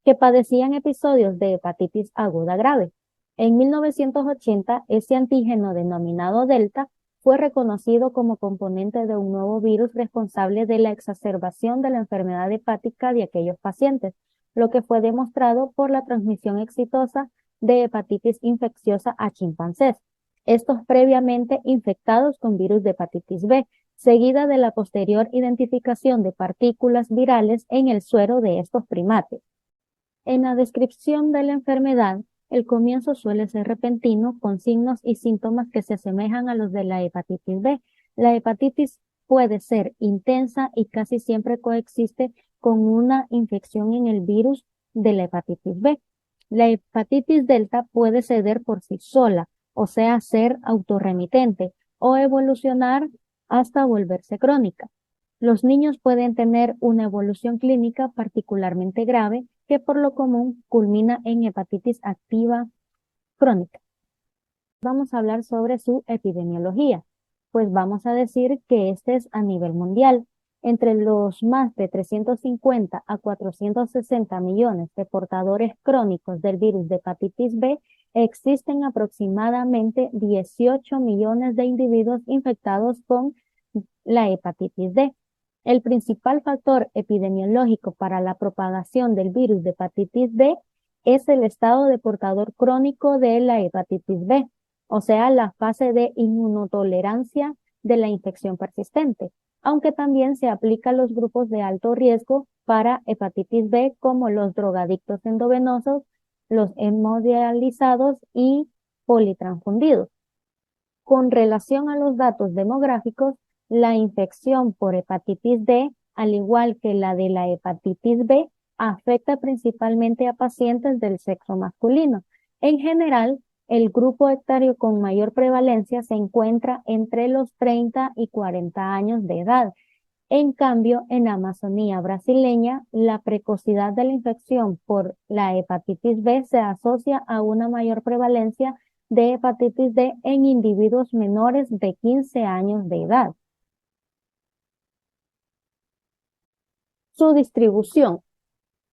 que padecían episodios de hepatitis aguda grave. En 1980, ese antígeno denominado delta fue reconocido como componente de un nuevo virus responsable de la exacerbación de la enfermedad hepática de aquellos pacientes, lo que fue demostrado por la transmisión exitosa de hepatitis infecciosa a chimpancés, estos previamente infectados con virus de hepatitis B, seguida de la posterior identificación de partículas virales en el suero de estos primates. En la descripción de la enfermedad, el comienzo suele ser repentino, con signos y síntomas que se asemejan a los de la hepatitis B. La hepatitis puede ser intensa y casi siempre coexiste con una infección en el virus de la hepatitis B. La hepatitis delta puede ceder por sí sola, o sea, ser autorremitente, o evolucionar hasta volverse crónica. Los niños pueden tener una evolución clínica particularmente grave que por lo común culmina en hepatitis activa crónica. Vamos a hablar sobre su epidemiología. Pues vamos a decir que este es a nivel mundial. Entre los más de 350 a 460 millones de portadores crónicos del virus de hepatitis B, existen aproximadamente 18 millones de individuos infectados con la hepatitis D. El principal factor epidemiológico para la propagación del virus de hepatitis D es el estado de portador crónico de la hepatitis B, o sea, la fase de inmunotolerancia de la infección persistente, aunque también se aplica a los grupos de alto riesgo para hepatitis B como los drogadictos endovenosos, los hemodializados y politransfundidos. Con relación a los datos demográficos, la infección por hepatitis D, al igual que la de la hepatitis B, afecta principalmente a pacientes del sexo masculino. En general, el grupo etario con mayor prevalencia se encuentra entre los 30 y 40 años de edad. En cambio, en la Amazonía brasileña, la precocidad de la infección por la hepatitis B se asocia a una mayor prevalencia de hepatitis D en individuos menores de 15 años de edad. Su distribución,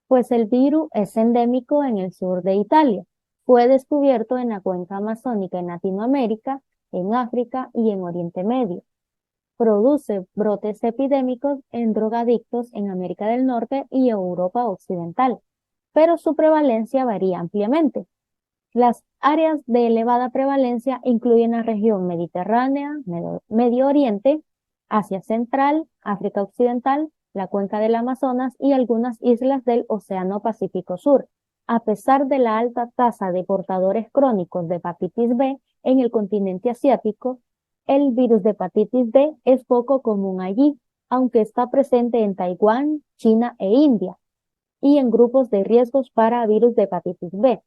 pues el virus es endémico en el sur de Italia. Fue descubierto en la cuenca amazónica en Latinoamérica, en África y en Oriente Medio. Produce brotes epidémicos en drogadictos en América del Norte y Europa Occidental, pero su prevalencia varía ampliamente. Las áreas de elevada prevalencia incluyen la región mediterránea, Medio Oriente, Asia Central, África Occidental, la cuenca del Amazonas y algunas islas del Océano Pacífico Sur. A pesar de la alta tasa de portadores crónicos de hepatitis B en el continente asiático, el virus de hepatitis D es poco común allí, aunque está presente en Taiwán, China e India, y en grupos de riesgos para virus de hepatitis B.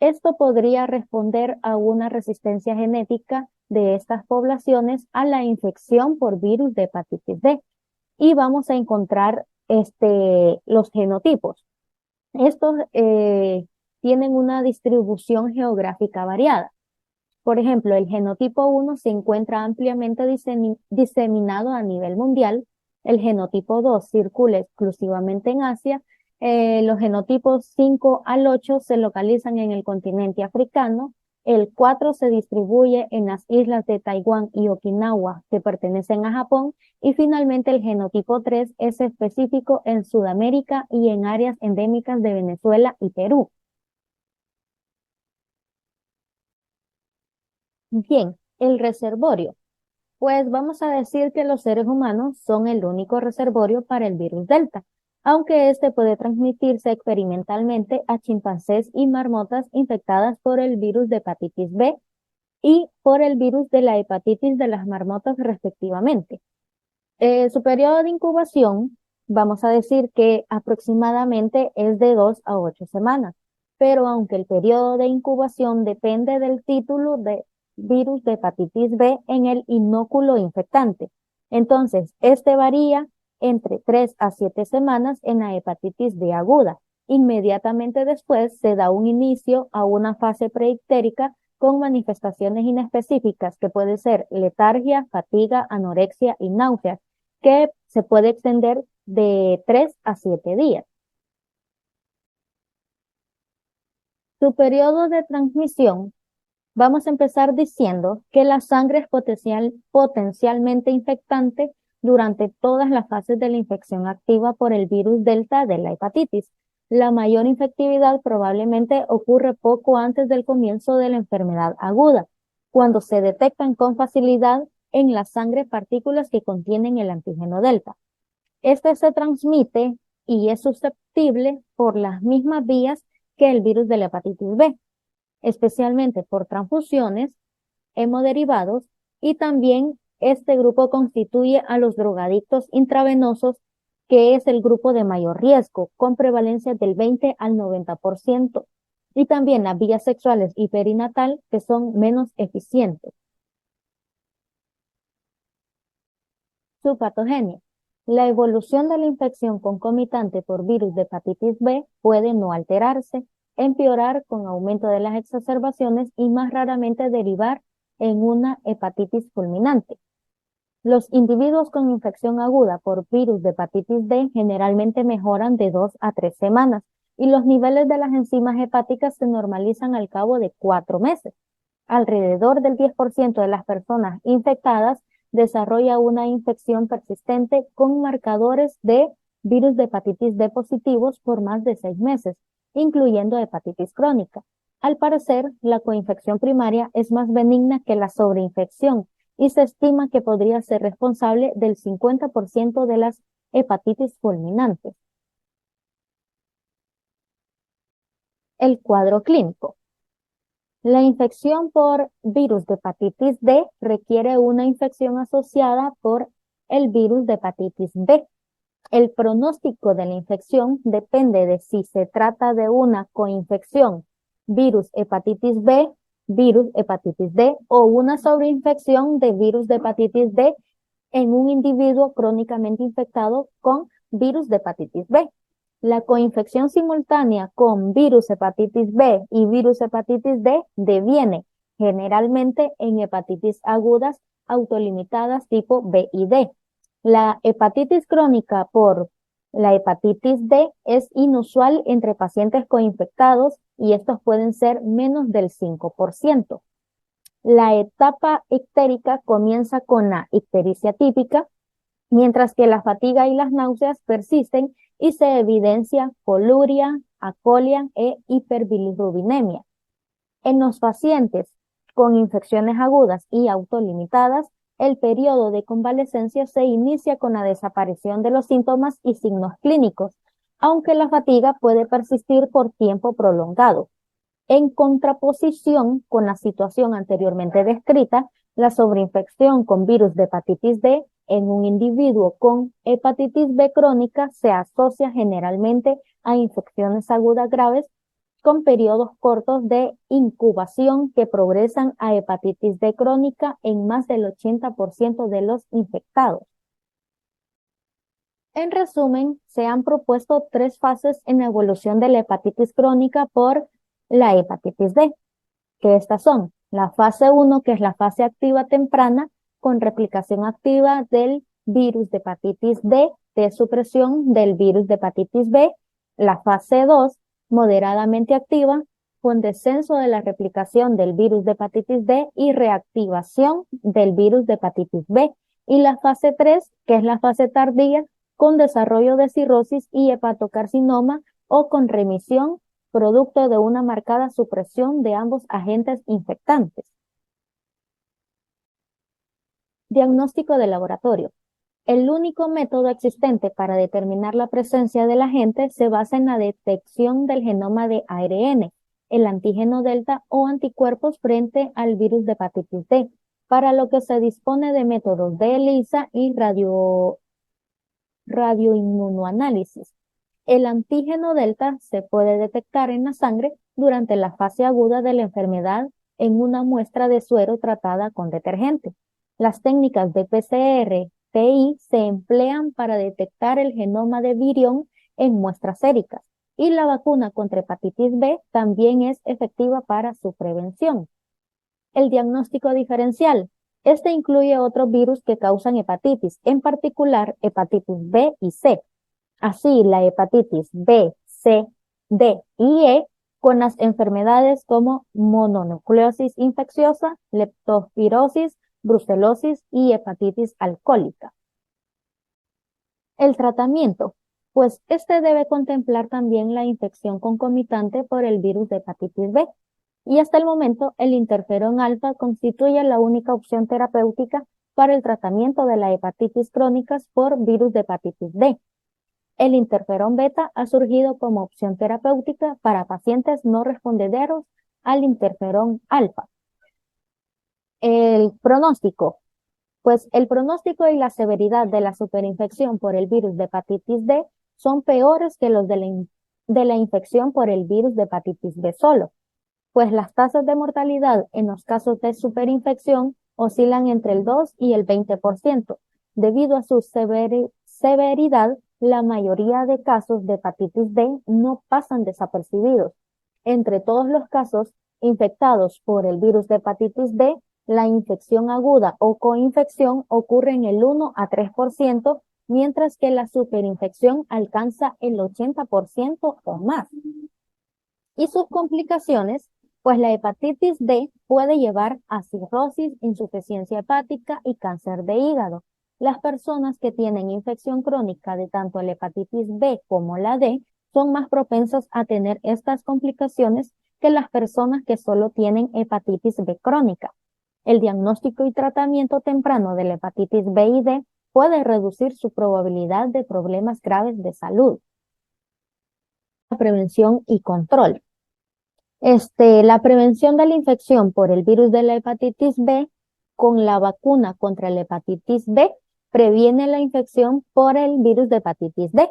Esto podría responder a una resistencia genética de estas poblaciones a la infección por virus de hepatitis D. y vamos a encontrar los genotipos. Estos tienen una distribución geográfica variada. Por ejemplo, el genotipo 1 se encuentra ampliamente diseminado a nivel mundial. El genotipo 2 circula exclusivamente en Asia. Los genotipos 5 al 8 se localizan en el continente africano. El 4 se distribuye en las islas de Taiwán y Okinawa, que pertenecen a Japón. Y finalmente el genotipo 3 es específico en Sudamérica y en áreas endémicas de Venezuela y Perú. Bien, el reservorio. Pues vamos a decir que los seres humanos son el único reservorio para el virus Delta, aunque este puede transmitirse experimentalmente a chimpancés y marmotas infectadas por el virus de hepatitis B y por el virus de la hepatitis de las marmotas respectivamente. Su periodo de incubación, vamos a decir que aproximadamente es de 2 a 8 semanas, pero aunque el periodo de incubación depende del título de virus de hepatitis B en el inóculo infectante. Entonces, este varía entre 3 a 7 semanas en la hepatitis B aguda. Inmediatamente después se da un inicio a una fase preictérica con manifestaciones inespecíficas que pueden ser letargia, fatiga, anorexia y náuseas, que se puede extender de 3 a 7 días. Su periodo de transmisión, vamos a empezar diciendo que la sangre es potencialmente infectante durante todas las fases de la infección activa por el virus Delta de la hepatitis. La mayor infectividad probablemente ocurre poco antes del comienzo de la enfermedad aguda, cuando se detectan con facilidad en la sangre partículas que contienen el antígeno Delta. Este se transmite y es susceptible por las mismas vías que el virus de la hepatitis B, especialmente por transfusiones, hemoderivados, y también este grupo constituye a los drogadictos intravenosos, que es el grupo de mayor riesgo, con prevalencia del 20 al 90%, y también las vías sexuales y perinatal, que son menos eficientes. Su patogenia. La evolución de la infección concomitante por virus de hepatitis B puede no alterarse, empeorar con aumento de las exacerbaciones y más raramente derivar en una hepatitis fulminante. Los individuos con infección aguda por virus de hepatitis D generalmente mejoran de 2 a 3 semanas y los niveles de las enzimas hepáticas se normalizan al cabo de 4 meses. Alrededor del 10% de las personas infectadas desarrolla una infección persistente con marcadores de virus de hepatitis D positivos por más de 6 meses, incluyendo hepatitis crónica. Al parecer, la coinfección primaria es más benigna que la sobreinfección y se estima que podría ser responsable del 50% de las hepatitis fulminantes. El cuadro clínico. La infección por virus de hepatitis D requiere una infección asociada por el virus de hepatitis B. El pronóstico de la infección depende de si se trata de una coinfección virus hepatitis B, virus hepatitis D o una sobreinfección de virus de hepatitis D en un individuo crónicamente infectado con virus de hepatitis B. La coinfección simultánea con virus hepatitis B y virus hepatitis D deviene generalmente en hepatitis agudas autolimitadas tipo B y D. La hepatitis crónica por la hepatitis D es inusual entre pacientes coinfectados y estos pueden ser menos del 5%. La etapa ictérica comienza con la ictericia típica, mientras que la fatiga y las náuseas persisten y se evidencia coluria, acolia e hiperbilirrubinemia. En los pacientes con infecciones agudas y autolimitadas, el periodo de convalecencia se inicia con la desaparición de los síntomas y signos clínicos, aunque la fatiga puede persistir por tiempo prolongado. En contraposición con la situación anteriormente descrita, la sobreinfección con virus de hepatitis D en un individuo con hepatitis B crónica se asocia generalmente a infecciones agudas graves con periodos cortos de incubación que progresan a hepatitis D crónica en más del 80% de los infectados. En resumen, se han propuesto tres fases en la evolución de la hepatitis crónica por la hepatitis D, que estas son la fase 1, que es la fase activa temprana, con replicación activa del virus de hepatitis D, de supresión del virus de hepatitis B, la fase 2, moderadamente activa, con descenso de la replicación del virus de hepatitis D y reactivación del virus de hepatitis B, y la fase 3, que es la fase tardía, con desarrollo de cirrosis y hepatocarcinoma o con remisión producto de una marcada supresión de ambos agentes infectantes. Diagnóstico de laboratorio. El único método existente para determinar la presencia del agente se basa en la detección del genoma de ARN, el antígeno delta o anticuerpos frente al virus de hepatitis D, para lo que se dispone de métodos de ELISA y radioinmunoanálisis. El antígeno delta se puede detectar en la sangre durante la fase aguda de la enfermedad en una muestra de suero tratada con detergente. Las técnicas de PCR-TI se emplean para detectar el genoma de virión en muestras séricas, y la vacuna contra hepatitis B también es efectiva para su prevención. El diagnóstico diferencial. Este incluye otros virus que causan hepatitis, en particular hepatitis B y C. Así, la hepatitis B, C, D y E, con las enfermedades como mononucleosis infecciosa, leptospirosis, brucelosis y hepatitis alcohólica. El tratamiento, pues este debe contemplar también la infección concomitante por el virus de hepatitis B, y hasta el momento el interferón alfa constituye la única opción terapéutica para el tratamiento de la hepatitis crónicas por virus de hepatitis D. El interferón beta ha surgido como opción terapéutica para pacientes no respondederos al interferón alfa. El pronóstico. Pues el pronóstico y la severidad de la superinfección por el virus de hepatitis D son peores que los de la infección por el virus de hepatitis B solo, pues las tasas de mortalidad en los casos de superinfección oscilan entre el 2 y el 20%. Debido a su severidad, la mayoría de casos de hepatitis D no pasan desapercibidos. Entre todos los casos infectados por el virus de hepatitis D, la infección aguda o coinfección ocurre en el 1 a 3%, mientras que la superinfección alcanza el 80% o más. Y sus complicaciones, pues la hepatitis D puede llevar a cirrosis, insuficiencia hepática y cáncer de hígado. Las personas que tienen infección crónica de tanto la hepatitis B como la D son más propensas a tener estas complicaciones que las personas que solo tienen hepatitis B crónica. El diagnóstico y tratamiento temprano de la hepatitis B y D puede reducir su probabilidad de problemas graves de salud. Prevención y control. La prevención de la infección por el virus de la hepatitis B con la vacuna contra la hepatitis B previene la infección por el virus de hepatitis D.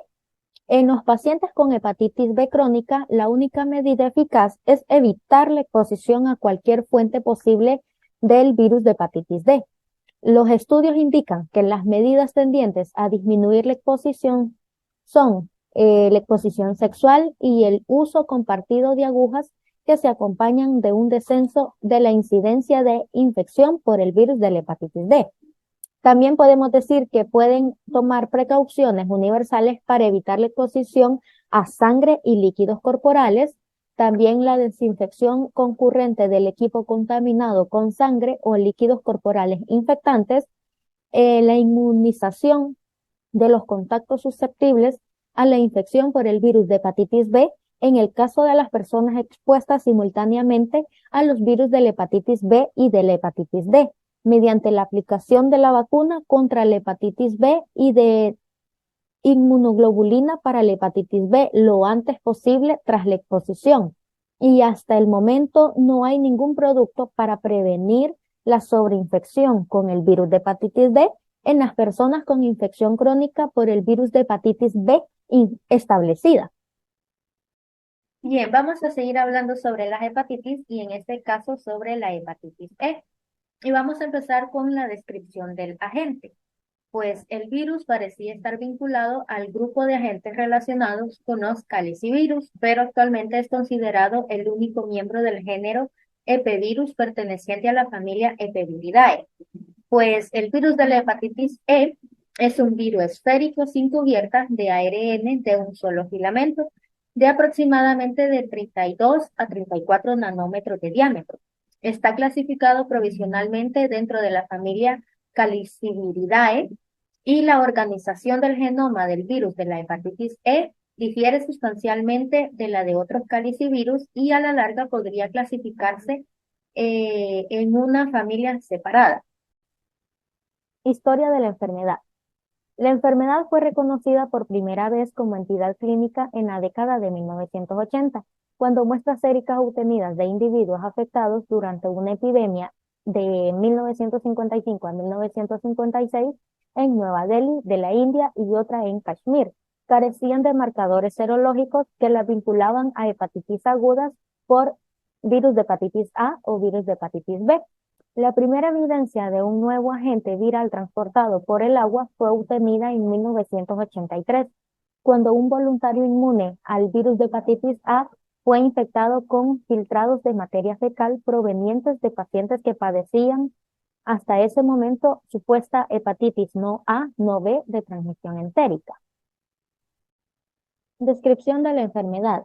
En los pacientes con hepatitis B crónica, la única medida eficaz es evitar la exposición a cualquier fuente posible del virus de hepatitis D. Los estudios indican que las medidas tendientes a disminuir la exposición son la exposición sexual y el uso compartido de agujas que se acompañan de un descenso de la incidencia de infección por el virus de la hepatitis D. También podemos decir que pueden tomar precauciones universales para evitar la exposición a sangre y líquidos corporales, también la desinfección concurrente del equipo contaminado con sangre o líquidos corporales infectantes, la inmunización de los contactos susceptibles a la infección por el virus de hepatitis B en el caso de las personas expuestas simultáneamente a los virus de la hepatitis B y de la hepatitis D, mediante la aplicación de la vacuna contra la hepatitis B y de inmunoglobulina para la hepatitis B lo antes posible tras la exposición. Y hasta el momento no hay ningún producto para prevenir la sobreinfección con el virus de hepatitis D en las personas con infección crónica por el virus de hepatitis B establecida. Bien, vamos a seguir hablando sobre las hepatitis y en este caso sobre la hepatitis E. Y vamos a empezar con la descripción del agente. pues el virus parecía estar vinculado al grupo de agentes relacionados con los calicivirus, pero actualmente es considerado el único miembro del género Epevirus perteneciente a la familia Epeviridae. Pues el virus de la hepatitis E es un virus esférico sin cubierta de ARN de un solo filamento de aproximadamente de 32 a 34 nanómetros de diámetro. Está clasificado provisionalmente dentro de la familia Caliciviridae y la organización del genoma del virus de la hepatitis E difiere sustancialmente de la de otros calicivirus y a la larga podría clasificarse en una familia separada. Historia de la enfermedad. La enfermedad fue reconocida por primera vez como entidad clínica en la década de 1980, cuando muestras séricas obtenidas de individuos afectados durante una epidemia de 1955 a 1956 en Nueva Delhi, de la India, y otra en Kashmir, carecían de marcadores serológicos que las vinculaban a hepatitis agudas por virus de hepatitis A o virus de hepatitis B. La primera evidencia de un nuevo agente viral transportado por el agua fue obtenida en 1983, cuando un voluntario inmune al virus de hepatitis A fue infectado con filtrados de materia fecal provenientes de pacientes que padecían hasta ese momento supuesta hepatitis no A, no B de transmisión entérica. Descripción de la enfermedad.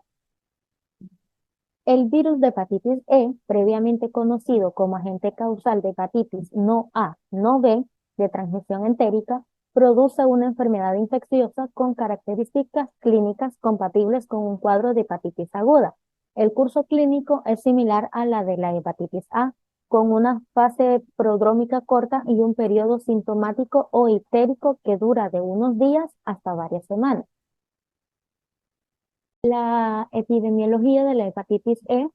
El virus de hepatitis E, previamente conocido como agente causal de hepatitis no A, no B, de transmisión entérica, produce una enfermedad infecciosa con características clínicas compatibles con un cuadro de hepatitis aguda. El curso clínico es similar a la de la hepatitis A, con una fase prodrómica corta y un periodo sintomático o ictérico que dura de unos días hasta varias semanas. La epidemiología de la hepatitis E,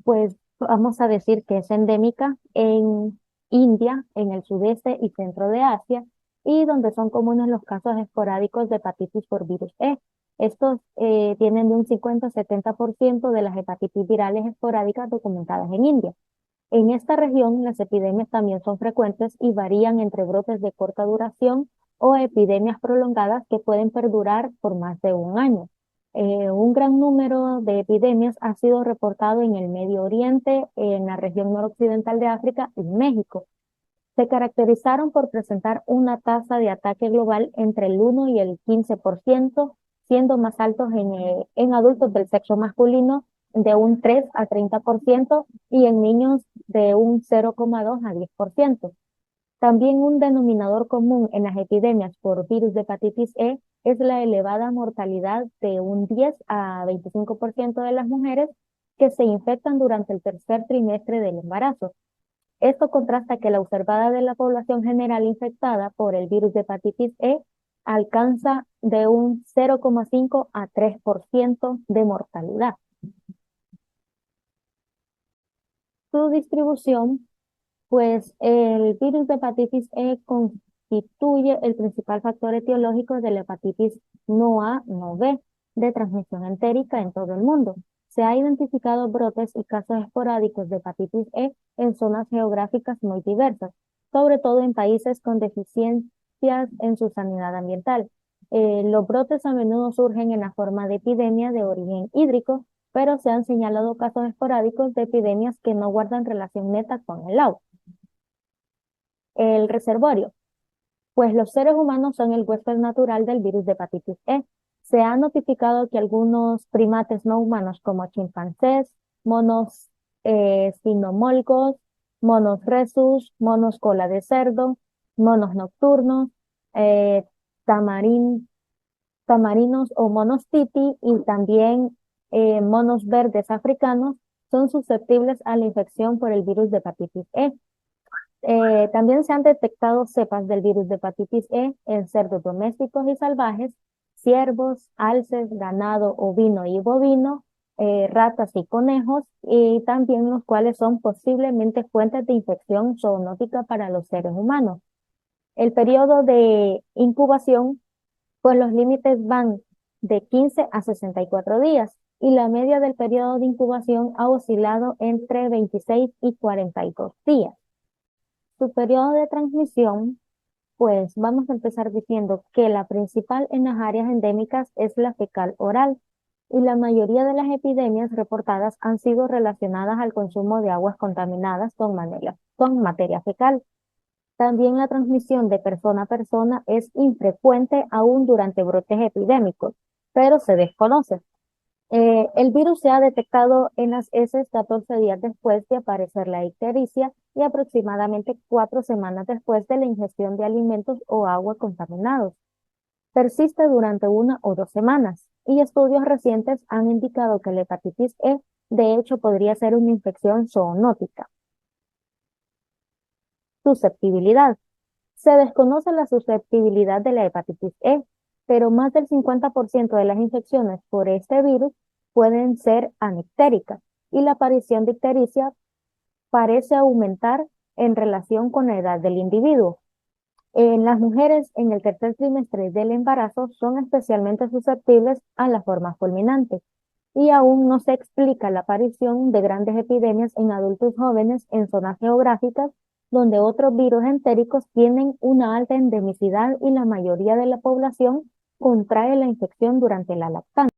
pues vamos a decir que es endémica en India, en el sudeste y centro de Asia, y donde son comunes los casos esporádicos de hepatitis por virus E. Estos tienen de un 50-70% de las hepatitis virales esporádicas documentadas en India. En esta región, las epidemias también son frecuentes y varían entre brotes de corta duración o epidemias prolongadas que pueden perdurar por más de un año. Un gran número de epidemias ha sido reportado en el Medio Oriente, en la región noroccidental de África y México. Se caracterizaron por presentar una tasa de ataque global entre el 1 y el 15%, siendo más altos en adultos del sexo masculino de un 3 a 30% y en niños de un 0,2 a 10%. También un denominador común en las epidemias por virus de hepatitis E es la elevada mortalidad de un 10 a 25% de las mujeres que se infectan durante el tercer trimestre del embarazo. Esto contrasta que la observada de la población general infectada por el virus de hepatitis E alcanza de un 0,5 a 3% de mortalidad. Su distribución, pues el virus de hepatitis E constituye el principal factor etiológico de la hepatitis no A, no B, de transmisión entérica en todo el mundo. Se ha identificado brotes y casos esporádicos de hepatitis E en zonas geográficas muy diversas, sobre todo en países con deficiencias en su sanidad ambiental. Los brotes a menudo surgen en la forma de epidemia de origen hídrico, pero se han señalado casos esporádicos de epidemias que no guardan relación neta con el agua. El reservorio. Pues los seres humanos son el huésped natural del virus de hepatitis E. Se ha notificado que algunos primates no humanos como chimpancés, monos sinomolgos, monos rhesus, monos cola de cerdo, monos nocturnos, eh, tamarinos o monos titi y también monos verdes africanos son susceptibles a la infección por el virus de hepatitis E. También se han detectado cepas del virus de hepatitis E en cerdos domésticos y salvajes, ciervos, alces, ganado ovino y bovino, ratas y conejos, y también los cuales son posiblemente fuentes de infección zoonótica para los seres humanos. El periodo de incubación, pues los límites van de 15 a 64 días y la media del periodo de incubación ha oscilado entre 26 y 42 días. Su periodo de transmisión, Pues vamos a empezar diciendo que la principal en las áreas endémicas es la fecal oral y la mayoría de las epidemias reportadas han sido relacionadas al consumo de aguas contaminadas con materia fecal. También la transmisión de persona a persona es infrecuente aún durante brotes epidémicos, pero se desconoce. El virus se ha detectado en las heces 14 días después de aparecer la ictericia y aproximadamente 4 semanas después de la ingestión de alimentos o agua contaminados. Persiste durante 1 o 2 semanas y estudios recientes han indicado que la hepatitis E de hecho podría ser una infección zoonótica. Susceptibilidad. Se desconoce la susceptibilidad de la hepatitis E, pero más del 50% de las infecciones por este virus pueden ser anictéricas y la aparición de ictericia parece aumentar en relación con la edad del individuo. En las mujeres en el tercer trimestre del embarazo son especialmente susceptibles a la forma fulminante y aún no se explica la aparición de grandes epidemias en adultos jóvenes en zonas geográficas donde otros virus entéricos tienen una alta endemicidad y la mayoría de la población contrae la infección durante la lactancia.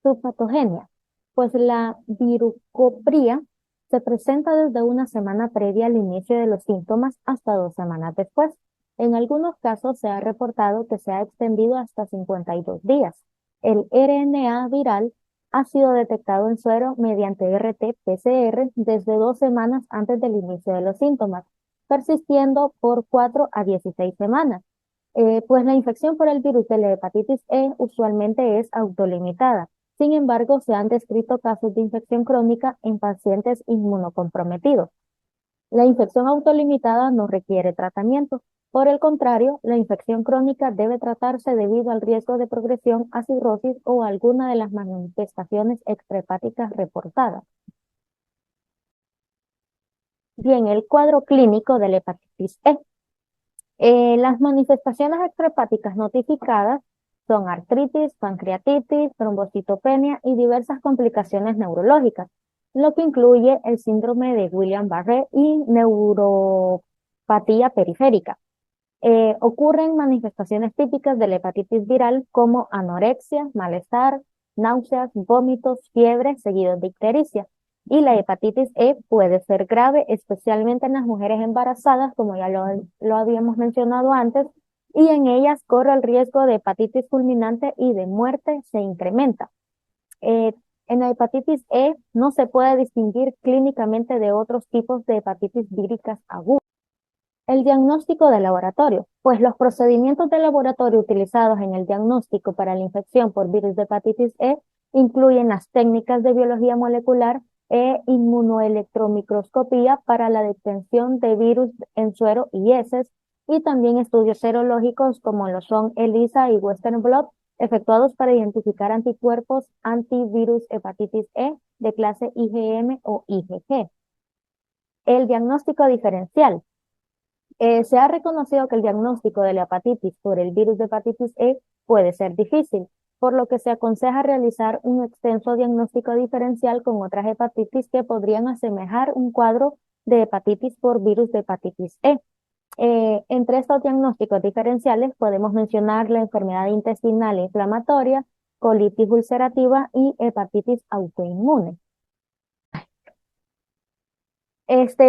Su patogenia, pues la virucopría se presenta desde una semana previa al inicio de los síntomas hasta 2 semanas después. En algunos casos se ha reportado que se ha extendido hasta 52 días. El RNA viral ha sido detectado en suero mediante RT-PCR desde 2 semanas antes del inicio de los síntomas, persistiendo por 4 a 16 semanas. Pues la infección por el virus de la hepatitis E usualmente es autolimitada. Sin embargo, se han descrito casos de infección crónica en pacientes inmunocomprometidos. La infección autolimitada no requiere tratamiento. Por el contrario, la infección crónica debe tratarse debido al riesgo de progresión a cirrosis o alguna de las manifestaciones extrahepáticas reportadas. Bien, el cuadro clínico de la hepatitis E. Las manifestaciones extrahepáticas notificadas son artritis, pancreatitis, trombocitopenia y diversas complicaciones neurológicas, lo que incluye el síndrome de Guillain-Barré y neuropatía periférica. Ocurren manifestaciones típicas de la hepatitis viral como anorexia, malestar, náuseas, vómitos, fiebre, seguidos de ictericia. Y la hepatitis E puede ser grave, especialmente en las mujeres embarazadas, como ya lo habíamos mencionado antes, y en ellas corre el riesgo de hepatitis fulminante y de muerte se incrementa. En la hepatitis E no se puede distinguir clínicamente de otros tipos de hepatitis víricas agudas. El diagnóstico de laboratorio, pues los procedimientos de laboratorio utilizados en el diagnóstico para la infección por virus de hepatitis E incluyen las técnicas de biología molecular e inmunoelectromicroscopía para la detección de virus en suero y heces, y también estudios serológicos como lo son ELISA y Western blot, efectuados para identificar anticuerpos antivirus hepatitis E de clase IgM o IgG. El diagnóstico diferencial. Se ha reconocido que el diagnóstico de la hepatitis por el virus de hepatitis E puede ser difícil, por lo que se aconseja realizar un extenso diagnóstico diferencial con otras hepatitis que podrían asemejar un cuadro de hepatitis por virus de hepatitis E. Entre estos diagnósticos diferenciales podemos mencionar la enfermedad intestinal inflamatoria, colitis ulcerativa y hepatitis autoinmune.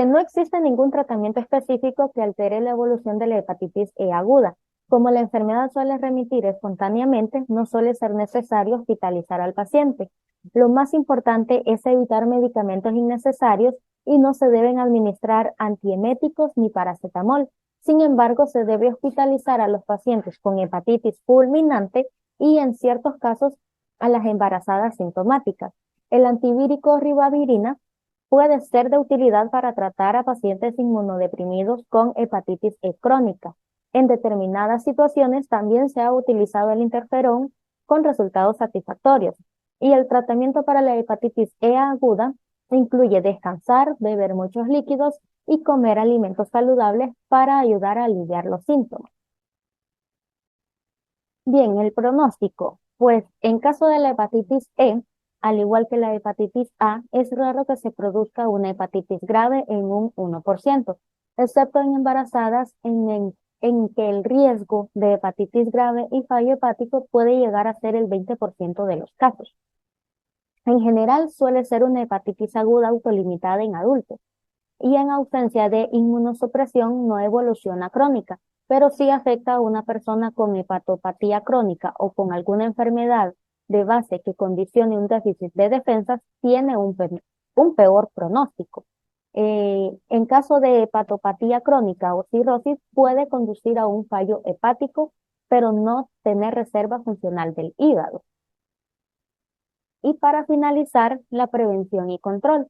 No existe ningún tratamiento específico que altere la evolución de la hepatitis E aguda. Como la enfermedad suele remitir espontáneamente, no suele ser necesario hospitalizar al paciente. Lo más importante es evitar medicamentos innecesarios y no se deben administrar antieméticos ni paracetamol. Sin embargo, se debe hospitalizar a los pacientes con hepatitis fulminante y en ciertos casos a las embarazadas sintomáticas. El antivírico ribavirina puede ser de utilidad para tratar a pacientes inmunodeprimidos con hepatitis E crónica. En determinadas situaciones también se ha utilizado el interferón con resultados satisfactorios. Y el tratamiento para la hepatitis E aguda incluye descansar, beber muchos líquidos y comer alimentos saludables para ayudar a aliviar los síntomas. Bien, el pronóstico. Pues en caso de la hepatitis E, al igual que la hepatitis A, es raro que se produzca una hepatitis grave en un 1%. excepto en embarazadas en que el riesgo de hepatitis grave y fallo hepático puede llegar a ser el 20% de los casos. En general, suele ser una hepatitis aguda autolimitada en adultos y en ausencia de inmunosupresión no evoluciona crónica, pero sí afecta a una persona con hepatopatía crónica o con alguna enfermedad de base que condicione un déficit de defensas, tiene un peor pronóstico. En caso de hepatopatía crónica o cirrosis, puede conducir a un fallo hepático, pero no tener reserva funcional del hígado. Y para finalizar, la prevención y control.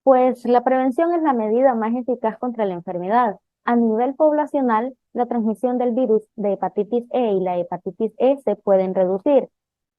Pues la prevención es la medida más eficaz contra la enfermedad. A nivel poblacional, la transmisión del virus de hepatitis E y la hepatitis E se pueden reducir,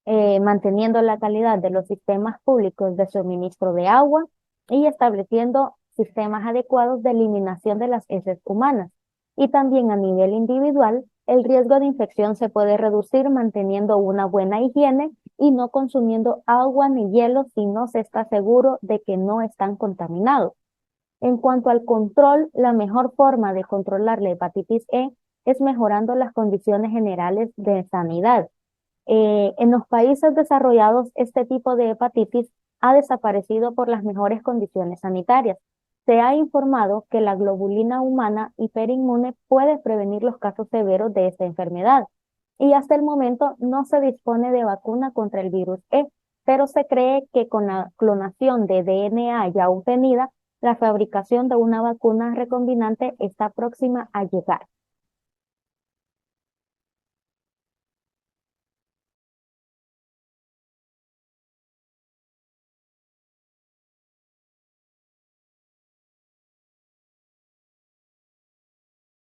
manteniendo la calidad de los sistemas públicos de suministro de agua y estableciendo sistemas adecuados de eliminación de las heces humanas. Y también a nivel individual, el riesgo de infección se puede reducir manteniendo una buena higiene y no consumiendo agua ni hielo si no se está seguro de que no están contaminados. En cuanto al control, la mejor forma de controlar la hepatitis E es mejorando las condiciones generales de sanidad. En los países desarrollados, este tipo de hepatitis ha desaparecido por las mejores condiciones sanitarias. Se ha informado que la globulina humana hiperinmune puede prevenir los casos severos de esta enfermedad. Y hasta el momento no se dispone de vacuna contra el virus E, pero se cree que con la clonación de DNA ya obtenida, la fabricación de una vacuna recombinante está próxima a llegar.